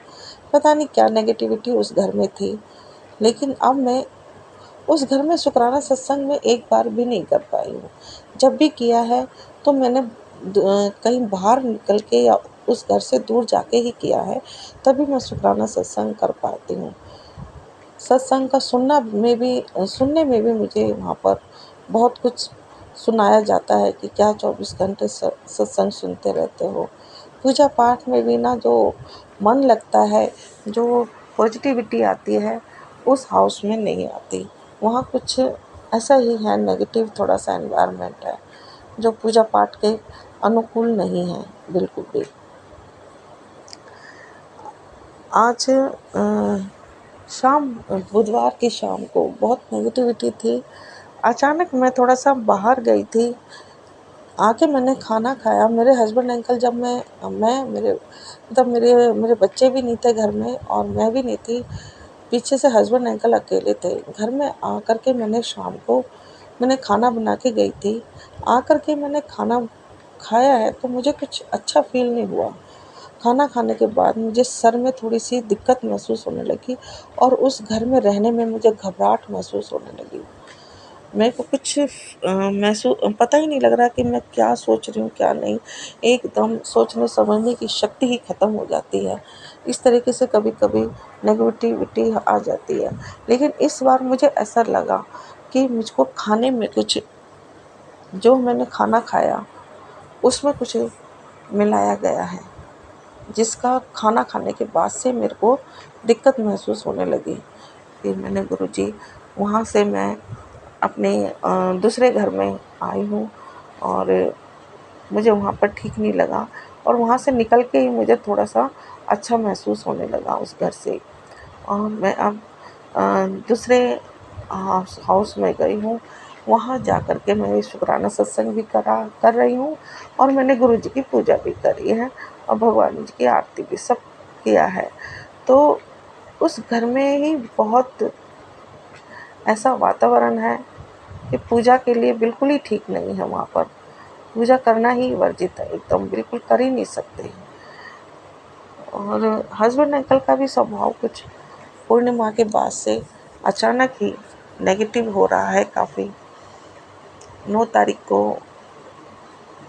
पता नहीं क्या नेगेटिविटी उस घर में थी, लेकिन अब मैं उस घर में शुक्राना सत्संग में एक बार भी नहीं कर पाई हूँ। जब भी किया है तो मैंने कहीं बाहर निकल के या उस घर से दूर जाके ही किया है, तभी मैं शुक्राना सत्संग कर पाती हूँ। सत्संग का सुनने में भी मुझे वहाँ पर बहुत कुछ सुनाया जाता है कि क्या 24 घंटे सत्संग सुनते रहते हो। पूजा पाठ में भी ना जो मन लगता है, जो पॉजिटिविटी आती है, उस हाउस में नहीं आती। वहाँ कुछ ऐसा ही है, नेगेटिव थोड़ा सा एनवायरनमेंट है जो पूजा पाठ के अनुकूल नहीं है बिल्कुल भी। आज शाम बुधवार की शाम को बहुत नेगेटिविटी थी। अचानक मैं थोड़ा सा बाहर गई थी, आके मैंने खाना खाया। मेरे हस्बैंड अंकल जब मैं मेरे मतलब मेरे मेरे बच्चे भी नहीं थे घर में और मैं भी नहीं थी, पीछे से हस्बैंड अंकल अकेले थे। घर में आकर के मैंने खाना बना के गई थी। आकर के मैंने खाना खाया है तो मुझे कुछ अच्छा फ़ील नहीं हुआ। खाना खाने के बाद मुझे सर में थोड़ी-सी दिक्कत महसूस होने लगी और उस घर में रहने में मुझे घबराहट महसूस होने लगी। मेरे को कुछ पता ही नहीं लग रहा कि मैं क्या सोच रही हूँ, क्या नहीं। एकदम सोचने समझने की शक्ति ही ख़त्म हो जाती है। इस तरीके से कभी-कभी नेगेटिविटी आ जाती है। लेकिन इस बार मुझे ऐसा लगा कि मुझको खाने में कुछ, जो मैंने खाना खाया उसमें कुछ मिलाया गया है, जिसका खाना खाने के बाद से मेरे को दिक्कत महसूस होने लगी। फिर मैंने गुरुजी, वहाँ से मैं अपने दूसरे घर में आई हूँ और मुझे वहाँ पर ठीक नहीं लगा और वहाँ से निकल के ही मुझे थोड़ा-सा अच्छा महसूस होने लगा उस घर से। और मैं अब दूसरे हाउस में गई हूँ। वहाँ जा कर के मैं शुक्राना सत्संग भी कर रही हूँ और मैंने गुरुजी की पूजा भी करी है और भगवान जी की आरती भी सब किया है। तो उस घर में ही बहुत ऐसा वातावरण है कि पूजा के लिए बिल्कुल ही ठीक नहीं है वहाँ पर। पूजा करना ही वर्जित है, एकदम बिल्कुल कर ही नहीं सकते। और हस्बैंड अंकल का भी स्वभाव कुछ पूर्णिमा के बाद से अचानक ही नेगेटिव हो रहा है काफ़ी। 9 तारीख को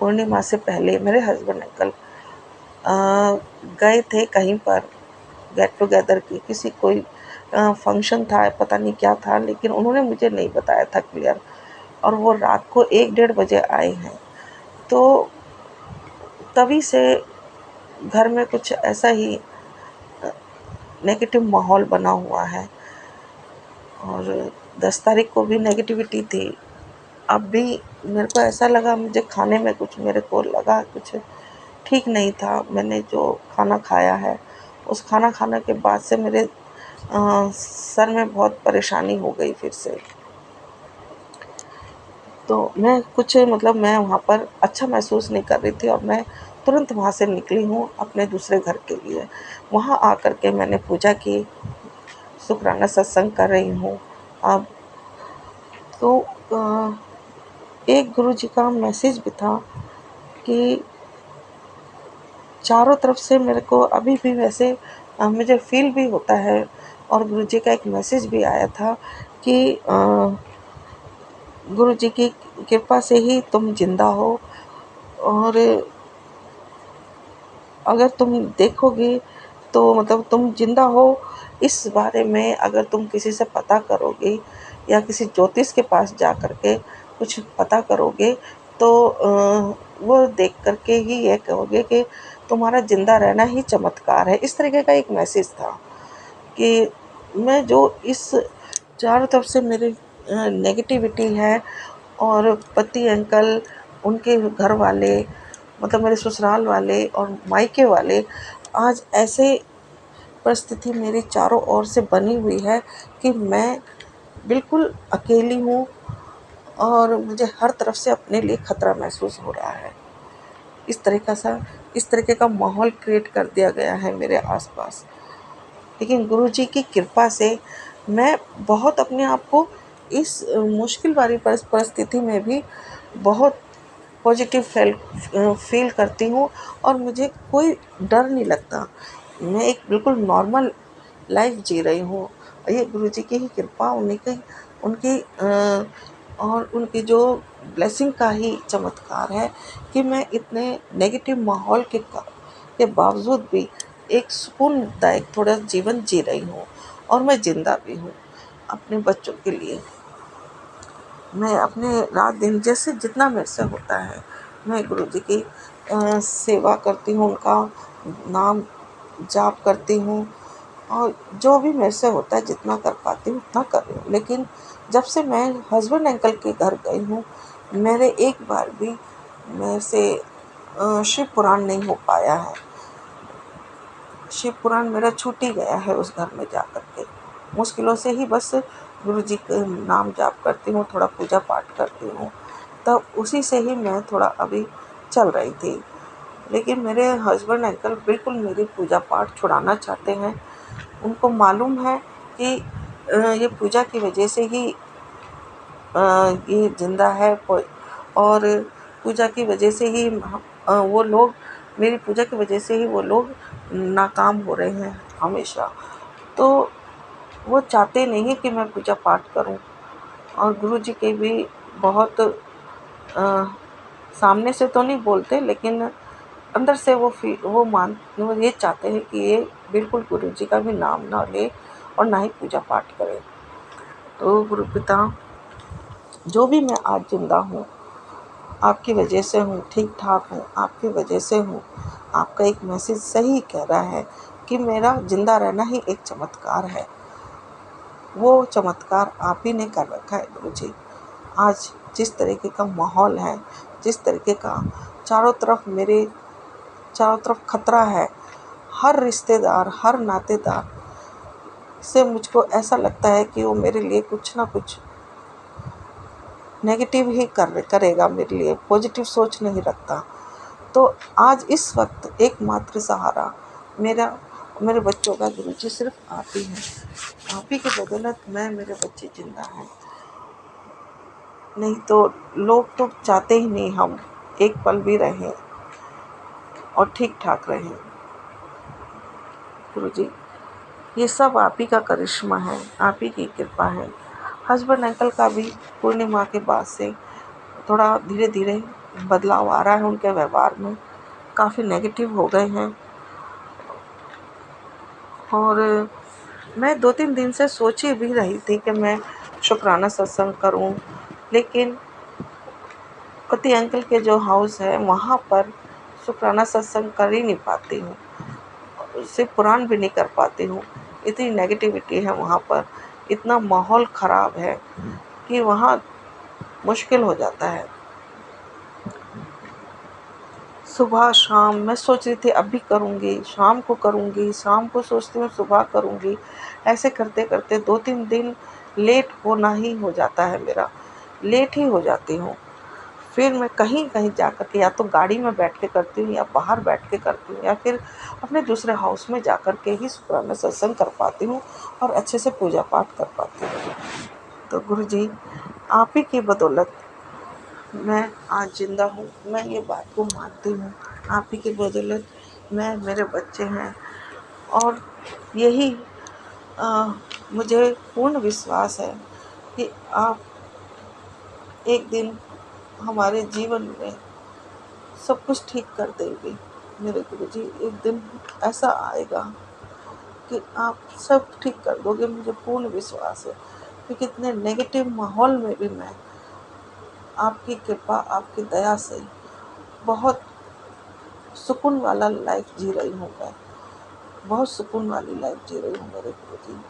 पूर्णिमा से पहले मेरे हस्बैंड अंकल गए थे कहीं पर गेट टुगेदर की, किसी कोई फंक्शन था, पता नहीं क्या था, लेकिन उन्होंने मुझे नहीं बताया था क्लियर। और वो रात को 1 डेढ़ बजे आए हैं। तो तभी से घर में कुछ ऐसा ही नेगेटिव माहौल बना हुआ है। और 10 तारीख को भी नेगेटिविटी थी। अब भी मेरे को ऐसा लगा, मुझे खाने में कुछ मेरे को लगा कुछ ठीक नहीं था। मैंने जो खाना खाया है, उस खाना खाने के बाद से मेरे सर में बहुत परेशानी हो गई फिर से। तो मैं वहाँ पर अच्छा महसूस नहीं कर रही थी और मैं तुरंत वहाँ से निकली हूँ अपने दूसरे घर के लिए। वहाँ आकर के मैंने पूजा की, शुक्राना सत्संग कर रही हूँ अब। तो एक गुरुजी का मैसेज भी था कि चारों तरफ से मेरे को अभी भी वैसे मुझे फ़ील भी होता है। और गुरुजी का एक मैसेज भी आया था कि गुरुजी की कृपा से ही तुम ज़िंदा हो और अगर तुम देखोगे तो मतलब तुम ज़िंदा हो, इस बारे में अगर तुम किसी से पता करोगे या किसी ज्योतिष के पास जा कर के कुछ पता करोगे तो वो देख कर के ही ये कहोगे कि तुम्हारा ज़िंदा रहना ही चमत्कार है। इस तरीके का एक मैसेज था कि मैं जो इस चारों तरफ से मेरे नेगेटिविटी है और पति अंकल, उनके घर वाले, मतलब मेरे ससुराल वाले और मायके वाले, आज ऐसे परिस्थिति मेरी चारों ओर से बनी हुई है कि मैं बिल्कुल अकेली हूँ और मुझे हर तरफ से अपने लिए खतरा महसूस हो रहा है। इस तरीके का माहौल क्रिएट कर दिया गया है मेरे आसपास। लेकिन गुरुजी की कृपा से मैं बहुत अपने आप को इस मुश्किल वाली परिस्थिति में भी बहुत पॉजिटिव फील करती हूँ और मुझे कोई डर नहीं लगता। मैं एक बिल्कुल नॉर्मल लाइफ जी रही हूँ। ये गुरुजी की ही कृपा, और उनकी जो ब्लेसिंग का ही चमत्कार है कि मैं इतने नेगेटिव माहौल के बावजूद भी एक सुकूनदायक थोड़ा जीवन जी रही हूँ और मैं जिंदा भी हूँ अपने बच्चों के लिए। मैं अपने रात दिन जैसे जितना मेरे से होता है मैं गुरुजी की सेवा करती हूँ, उनका नाम जाप करती हूँ और जो भी मेरे से होता है जितना कर पाती हूँ उतना कर रही हूँ। लेकिन जब से मैं हस्बैंड अंकल के घर गई हूँ, मेरे एक बार भी मेरे से शिव पुराण नहीं हो पाया है। शिव पुराण मेरा छूट ही गया है उस घर में जा कर के। मुश्किलों से ही बस गुरु जी का नाम जाप करती हूँ, थोड़ा पूजा पाठ करती हूँ, तब उसी से ही मैं थोड़ा अभी चल रही थी। लेकिन मेरे हस्बैंड अंकल बिल्कुल मेरी पूजा पाठ छुड़ाना चाहते हैं। उनको मालूम है कि ये पूजा की वजह से ही ये जिंदा है और पूजा की वजह से ही वो लोग, मेरी पूजा की वजह से ही वो लोग नाकाम हो रहे हैं हमेशा। तो वो चाहते नहीं कि मैं पूजा पाठ करूं। और गुरु जी के भी बहुत सामने से तो नहीं बोलते, लेकिन अंदर से वो ये चाहते हैं कि ये बिल्कुल गुरु जी का भी नाम ना ले और ना ही पूजा पाठ करे। तो गुरु पिता, जो भी मैं आज जिंदा हूँ आपकी वजह से हूँ, ठीक ठाक हूँ आपकी वजह से हूँ। आपका एक मैसेज सही कह रहा है कि मेरा जिंदा रहना ही एक चमत्कार है। वो चमत्कार आप ही ने कर रखा है गुरु जी। आज जिस तरीके का माहौल है, जिस तरीके का चारों तरफ खतरा है, हर रिश्तेदार, हर नातेदार से मुझको ऐसा लगता है कि वो मेरे लिए कुछ ना कुछ नेगेटिव ही करेगा, मेरे लिए पॉजिटिव सोच नहीं रखता। तो आज इस वक्त एकमात्र सहारा मेरे बच्चों का गुरु जी सिर्फ आप ही हैं। आप ही की बदौलत मेरे बच्चे जिंदा हैं। नहीं तो लोग तो चाहते ही नहीं हम एक पल भी रहें और ठीक ठाक रहें। गुरु जी, ये सब आप ही का करिश्मा है, आप ही की कृपा है। हस्बैंड अंकल का भी पूर्णिमा के बाद से थोड़ा धीरे धीरे बदलाव आ रहा है, उनके व्यवहार में काफ़ी नेगेटिव हो गए हैं। और मैं 2-3 दिन से सोच ही भी रही थी कि मैं शुक्राना सत्संग करूं, लेकिन पति अंकल के जो हाउस है वहाँ पर शुक्राना सत्संग कर ही नहीं पाती हूँ, उससे पुराण भी नहीं कर पाती हूँ। इतनी नेगेटिविटी है वहाँ पर, इतना माहौल ख़राब है कि वहाँ मुश्किल हो जाता है। सुबह शाम मैं सोच रही थी अभी करूँगी, शाम को करूँगी, शाम को सोचती हूँ सुबह करूँगी। ऐसे करते करते 2-3 दिन लेट होना ही हो जाता है मेरा, लेट ही हो जाती हूँ। फिर मैं कहीं कहीं जा कर के या तो गाड़ी में बैठ के करती हूँ या बाहर बैठ के करती हूँ या फिर अपने दूसरे हाउस में जा कर के ही शुक्राना सत्संग कर पाती हूँ और अच्छे से पूजा पाठ कर पाती हूँ। तो गुरु जी, आप ही की बदौलत मैं आज जिंदा हूँ, मैं ये बात को मानती हूँ। आप ही की बदौलत मेरे बच्चे हैं और यही मुझे पूर्ण विश्वास है कि आप एक दिन हमारे जीवन में सब कुछ ठीक कर देंगे। मेरे गुरु जी, एक दिन ऐसा आएगा कि आप सब ठीक कर दोगे, मुझे पूर्ण विश्वास है। क्योंकि इतने नेगेटिव माहौल में भी मैं आपकी कृपा, आपकी दया से बहुत सुकून वाला लाइफ जी रही हूँ। मैं बहुत सुकून वाली लाइफ जी रही हूँ मेरे गुरु जी।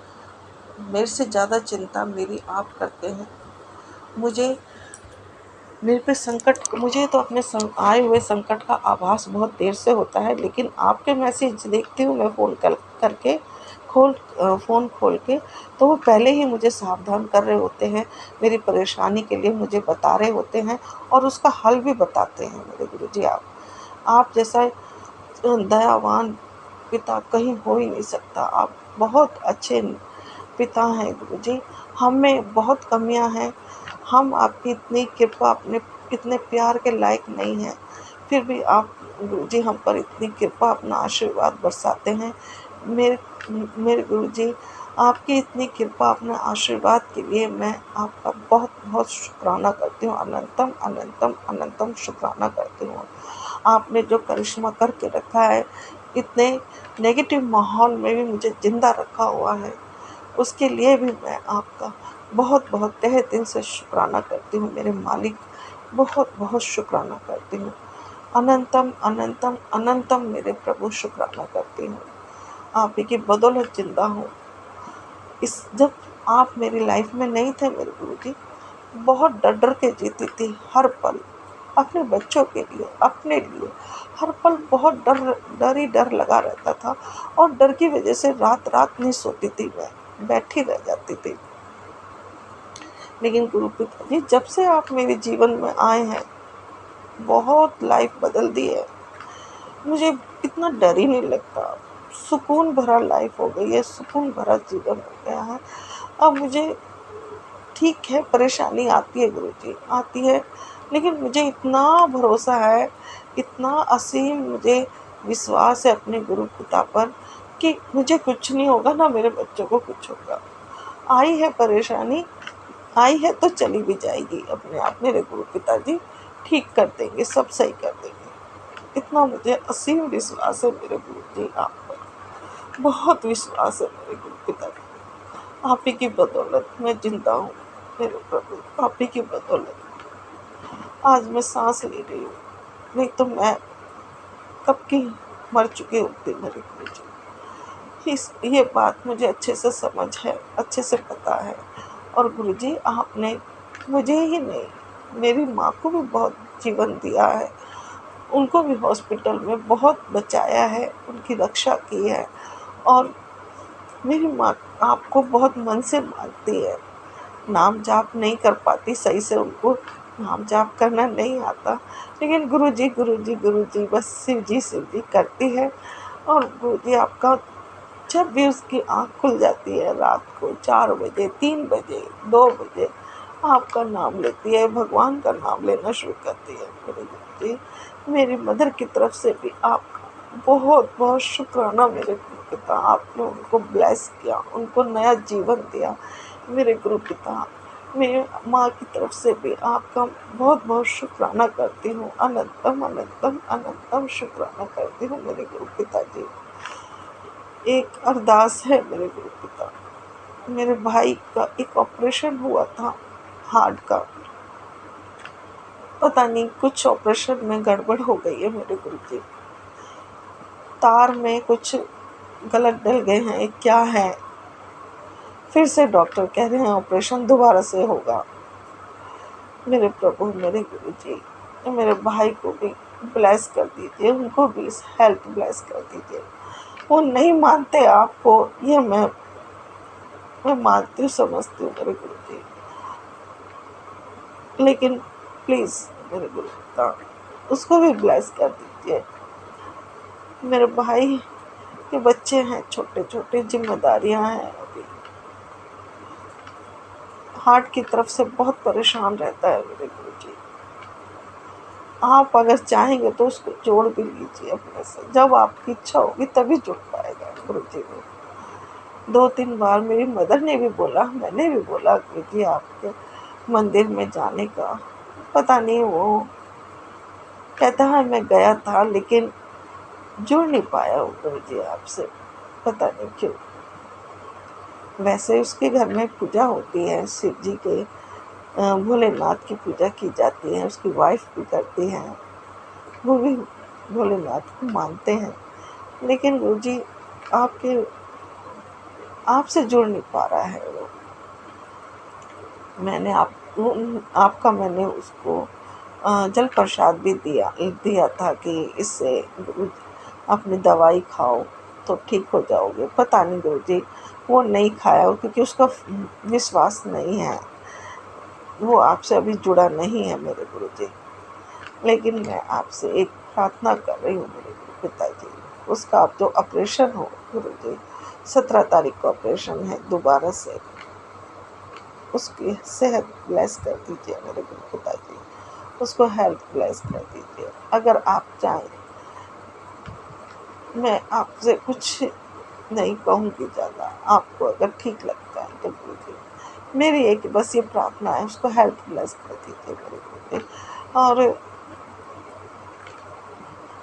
मेरे से ज़्यादा चिंता मेरी आप करते हैं। मेरे पे संकट, मुझे तो अपने आए हुए संकट का आभास बहुत देर से होता है, लेकिन आपके मैसेज देखती हूँ मैं फ़ोन खोल के, तो वो पहले ही मुझे सावधान कर रहे होते हैं, मेरी परेशानी के लिए मुझे बता रहे होते हैं और उसका हल भी बताते हैं। मेरे गुरुजी, आप जैसा दयावान पिता कहीं हो ही नहीं सकता। आप बहुत अच्छे पिता हैं गुरुजी। हम में बहुत कमियां हैं, हम आपकी इतनी कृपा, अपने इतने प्यार के लायक नहीं हैं, फिर भी आप गुरुजी हम पर इतनी कृपा, अपना आशीर्वाद बरसाते हैं। मेरे गुरुजी, आपकी इतनी कृपा, अपने आशीर्वाद के लिए मैं आपका बहुत बहुत शुक्राना करती हूँ। अनंतम अनंतम अनंतम शुक्राना करती हूँ। आपने जो करिश्मा करके रखा है, इतने नेगेटिव माहौल में भी मुझे जिंदा रखा हुआ है, उसके लिए भी मैं आपका बहुत बहुत तहे दिल से शुक्राना करती हूँ। मेरे मालिक, बहुत बहुत शुक्राना करती हूँ। अनंतम अनंतम अनंतम मेरे प्रभु शुक्राना करती हूँ। आप ही की बदौलत जिंदा हूँ। जब आप मेरी लाइफ में नहीं थे मेरे गुरु जी, बहुत डर डर के जीती थी हर पल, अपने बच्चों के लिए, अपने लिए हर पल बहुत डर ही डर लगा रहता था और डर की वजह से रात रात नहीं सोती थी मैं। बैठी रह जाती थी। लेकिन गुरु पिताजी जब से आप मेरे जीवन में आए हैं, बहुत लाइफ बदल दी है। मुझे इतना डर ही नहीं लगता। सुकून भरा लाइफ हो गई है, सुकून भरा जीवन हो गया है। अब मुझे ठीक है, परेशानी आती है गुरुजी, आती है, लेकिन मुझे इतना भरोसा है, इतना असीम मुझे विश्वास है अपने गुरु पिता पर कि मुझे कुछ नहीं होगा, ना मेरे बच्चों को कुछ होगा। आई है परेशानी, आई है तो चली भी जाएगी अपने आप। मेरे गुरु पिताजी ठीक कर देंगे, सब सही कर देंगे। इतना मुझे असीम विश्वास है मेरे गुरु जी आप पर, बहुत विश्वास है मेरे गुरु पिताजी। आप ही की बदौलत मैं जिंदा हूँ मेरे प्रभु, आप ही की बदौलत आज मैं सांस ले रही हूँ, नहीं तो मैं कब की मर चुकी होती मेरे गुरु जी। ये बात मुझे अच्छे से समझ है, अच्छे से पता है। और गुरु जी आपने मुझे ही नहीं, मेरी माँ को भी बहुत जीवन दिया है, उनको भी हॉस्पिटल में बहुत बचाया है, उनकी रक्षा की है। और मेरी माँ आपको बहुत मन से मानती है, नाम जाप नहीं कर पाती सही से, उनको नाम जाप करना नहीं आता, लेकिन गुरु जी बस शिव जी करती है। और गुरु जी आपका जब भी उसकी आँख खुल जाती है रात को 4 बजे, 3 बजे, 2 बजे, आपका नाम लेती है, भगवान का नाम लेना शुरू करती है। मेरे गुरु जी, मेरी मदर की तरफ से भी आपका बहुत बहुत शुक्राना मेरे गुरु पिता, आपने उनको ब्लेस किया, उनको नया जीवन दिया। मेरे गुरु पिता, मेरी माँ की तरफ से भी आपका बहुत बहुत शुक्राना करती हूँ, अनंतम अनंतम अनंतम शुक्राना करती हूँ मेरे गुरु पिताजी। एक अरदास है मेरे गुरु पिता, मेरे भाई का एक ऑपरेशन हुआ था हार्ट का, पता नहीं कुछ ऑपरेशन में गड़बड़ हो गई है मेरे गुरु जी, तार में कुछ गलत डल गए हैं, क्या है, फिर से डॉक्टर कह रहे हैं ऑपरेशन दोबारा से होगा। मेरे प्रभु, मेरे गुरु जी, मेरे भाई को भी ब्लेस कर दीजिए, उनको भी हेल्थ ब्लेस कर दीजिए। वो नहीं मानते आपको, ये मैं मानती हूँ, समझती हूँ मेरे गुरु जी, लेकिन प्लीज़ मेरे गुरु पिता उसको भी ब्लेस कर दीजिए। मेरे भाई के बच्चे हैं, छोटे छोटे जिम्मेदारियां हैं, अभी हार्ट की तरफ से बहुत परेशान रहता है मेरे गुरु जी। आप अगर चाहेंगे तो उसको जोड़ भी लीजिए अपने से, जब आपकी इच्छा होगी तभी जुड़ पाएगा गुरु जी में। 2-3 बार मेरी मदर ने भी बोला, मैंने भी बोला गुरु जी आपके मंदिर में जाने का, पता नहीं वो कहता है मैं गया था लेकिन जुड़ नहीं पाया गुरु जी आपसे, पता नहीं क्यों। वैसे उसके घर में पूजा होती है, शिव जी के भोलेनाथ की पूजा की जाती है, उसकी वाइफ भी करती है, वो भी भोलेनाथ को मानते हैं, लेकिन गुरु जी आपसे जुड़ नहीं पा रहा है वो। मैंने आपका मैंने उसको जल प्रसाद भी दिया था कि इससे अपनी दवाई खाओ तो ठीक हो जाओगे, पता नहीं गुरु जी वो नहीं खाया क्योंकि उसका विश्वास नहीं है, वो आपसे अभी जुड़ा नहीं है मेरे गुरु जी। लेकिन मैं आपसे एक प्रार्थना कर रही हूँ मेरे गुरु पिताजी, उसका आप जो ऑपरेशन हो गुरु जी, 17 तारीख को ऑपरेशन है दोबारा से, उसकी सेहत ब्लेस कर दीजिए मेरे गुरु पिताजी, उसको हेल्थ ब्लेस कर दीजिए। अगर आप चाहें, मैं आपसे कुछ नहीं कहूँगी ज़्यादा, आपको अगर ठीक लगता है तो गुरु जी मेरी एक बस ये प्रार्थना है, उसको हेल्थ ब्लेस कर दीजिए मेरे गुरु जी, और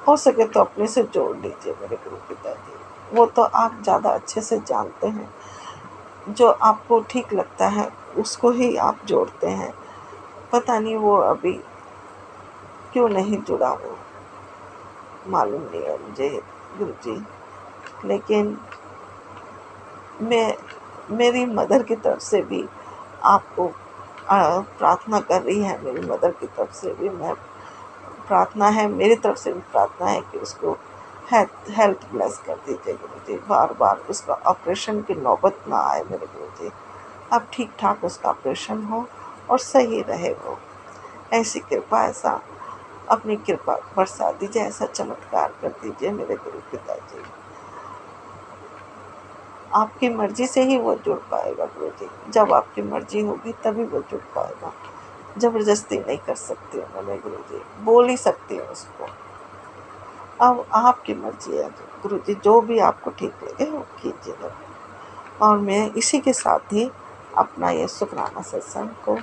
हो सके तो अपने से जोड़ लीजिए मेरे गुरु पिताजी। वो तो आप ज़्यादा अच्छे से जानते हैं, जो आपको ठीक लगता है उसको ही आप जोड़ते हैं, पता नहीं वो अभी क्यों नहीं जुड़ा, वो मालूम नहीं है मुझे गुरु जी। लेकिन मेरी मदर की तरफ से भी आपको प्रार्थना कर रही है, मेरी मदर की तरफ से भी मैं प्रार्थना है, मेरी तरफ से भी प्रार्थना है कि उसको हेल्थ ब्लेस कर दीजिए गुरु जी, बार बार उसका ऑपरेशन की नौबत ना आए मेरे गुरु जी। अब ठीक ठाक उसका ऑपरेशन हो और सही रहे वो। ऐसी कृपा, ऐसा अपनी कृपा बरसा दीजिए, ऐसा चमत्कार कर दीजिए मेरे गुरु पिताजी। आपकी मर्जी से ही वो जुड़ पाएगा गुरु जी। जब आपकी मर्जी होगी तभी वो जुड़ पाएगा। जबरदस्ती नहीं कर सकती हूँ मैं गुरु जी, बोल ही सकती हूँ उसको। अब आपकी मर्जी है गुरु जी, जो भी आपको ठीक लगे वो कीजिए। और मैं इसी के साथ ही अपना ये शुक्राना सत्संग को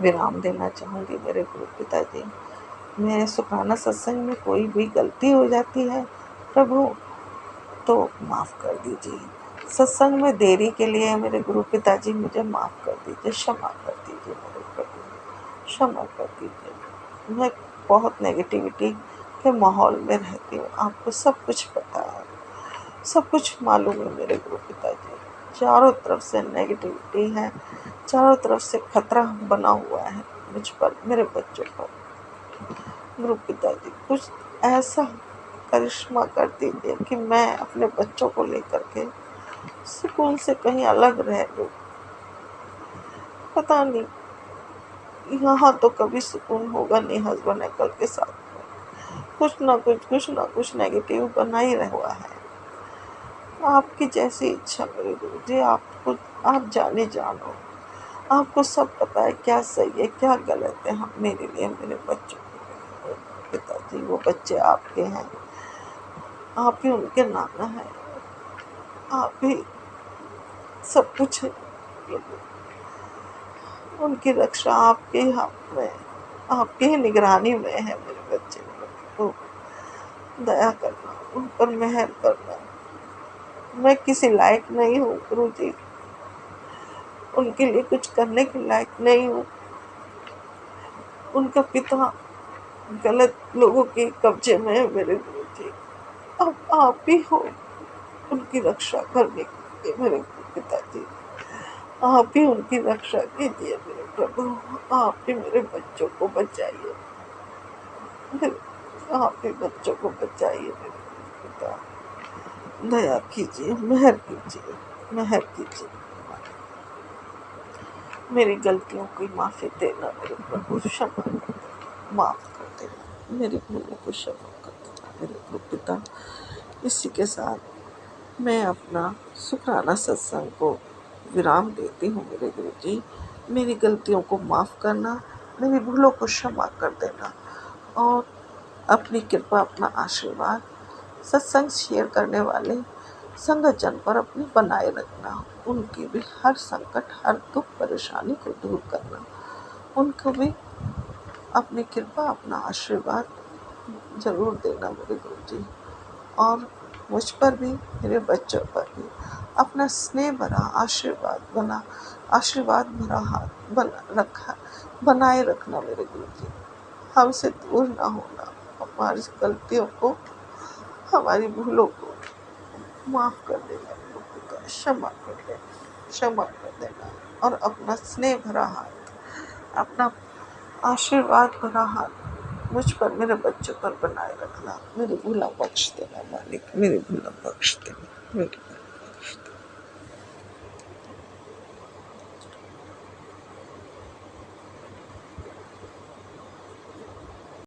विराम देना चाहूँगी मेरे गुरु पिताजी। मेरे शुक्राना सत्संग में कोई भी गलती हो जाती है प्रभु तो माफ़ कर दीजिए। सत्संग में देरी के लिए मेरे गुरु पिताजी मुझे माफ़ कर दीजिए, क्षमा कर दीजिए मेरे प्रभु, क्षमा कर दीजिए। मैं बहुत नेगेटिविटी के माहौल में रहती हूँ, आपको सब कुछ पता है, सब कुछ मालूम है मेरे गुरु पिताजी। चारों तरफ से नेगेटिविटी है, चारों तरफ से खतरा बना हुआ है मुझ पर, मेरे बच्चों पर। गुरु पिताजी कुछ ऐसा करिश्मा कर दीजिए कि मैं अपने बच्चों को लेकर के सुकून से कहीं अलग रह लूं। पता नहीं, यहाँ तो कभी सुकून होगा नहीं हस्बैंड अंकल के साथ में। कुछ ना कुछ नेगेटिव बना ही रहा हुआ है। आपकी जैसी इच्छा मेरे गुरु जी, आप जाने जानो। आपको सब पता है क्या सही है क्या गलत है। हम मेरे लिए, मेरे बच्चों के लिए पिताजी, वो बच्चे आपके हैं, आप ही उनके नाना है, आप ही सब कुछ है। उनकी रक्षा आपके हाथ में, आपकी ही निगरानी में है मेरे बच्चे। तो दया करना, उन पर मेहर करना। मैं किसी लायक नहीं हूँ गुरु जी, उनके लिए कुछ करने के लायक नहीं हूँ। उनका पिता गलत लोगों के कब्जे में है मेरे गुरु जी। अब आप ही हो उनकी रक्षा करने के लिए मेरे पिताजी। आप ही उनकी रक्षा कीजिए मेरे प्रभु, आप ही मेरे बच्चों को बचाइए, आप ही बच्चों को बचाइए मेरे पिता। दया कीजिए, मेहर कीजिए, मेहर कीजिए। मेरी गलतियों की माफ़ी देना मेरे प्रभु, क्षमा कर देना, माफ़ कर देना, मेरी भूलों को क्षमा कर देना मेरे प्रभु पिता। इसी के साथ मैं अपना शुक्राना सत्संग को विराम देती हूँ मेरे गुरु जी। मेरी गलतियों को माफ़ करना, मेरी भूलों को क्षमा कर देना और अपनी कृपा, अपना आशीर्वाद सत्संग शेयर करने वाले संगतजन पर अपनी बनाए रखना। उनकी भी हर संकट, हर दुख परेशानी को दूर करना। उनको भी अपनी कृपा, अपना आशीर्वाद जरूर देना मेरे गुरु जी। और मुझ पर भी, मेरे बच्चों पर भी अपना स्नेह भरा आशीर्वाद भरा हाथ बनाए रखना मेरे गुरु जी। हमसे दूर ना होना, हमारी गलतियों को, हमारी भूलों को माफ़ कर देना मेरे पिता, क्षमा कर देना और अपना स्नेह भरा हाथ, अपना आशीर्वाद भरा हाथ मुझ पर, मेरे बच्चों पर बनाए रखना। मेरी भूला बख्श देना मालिक, मेरी भूला बख्श देना मेरे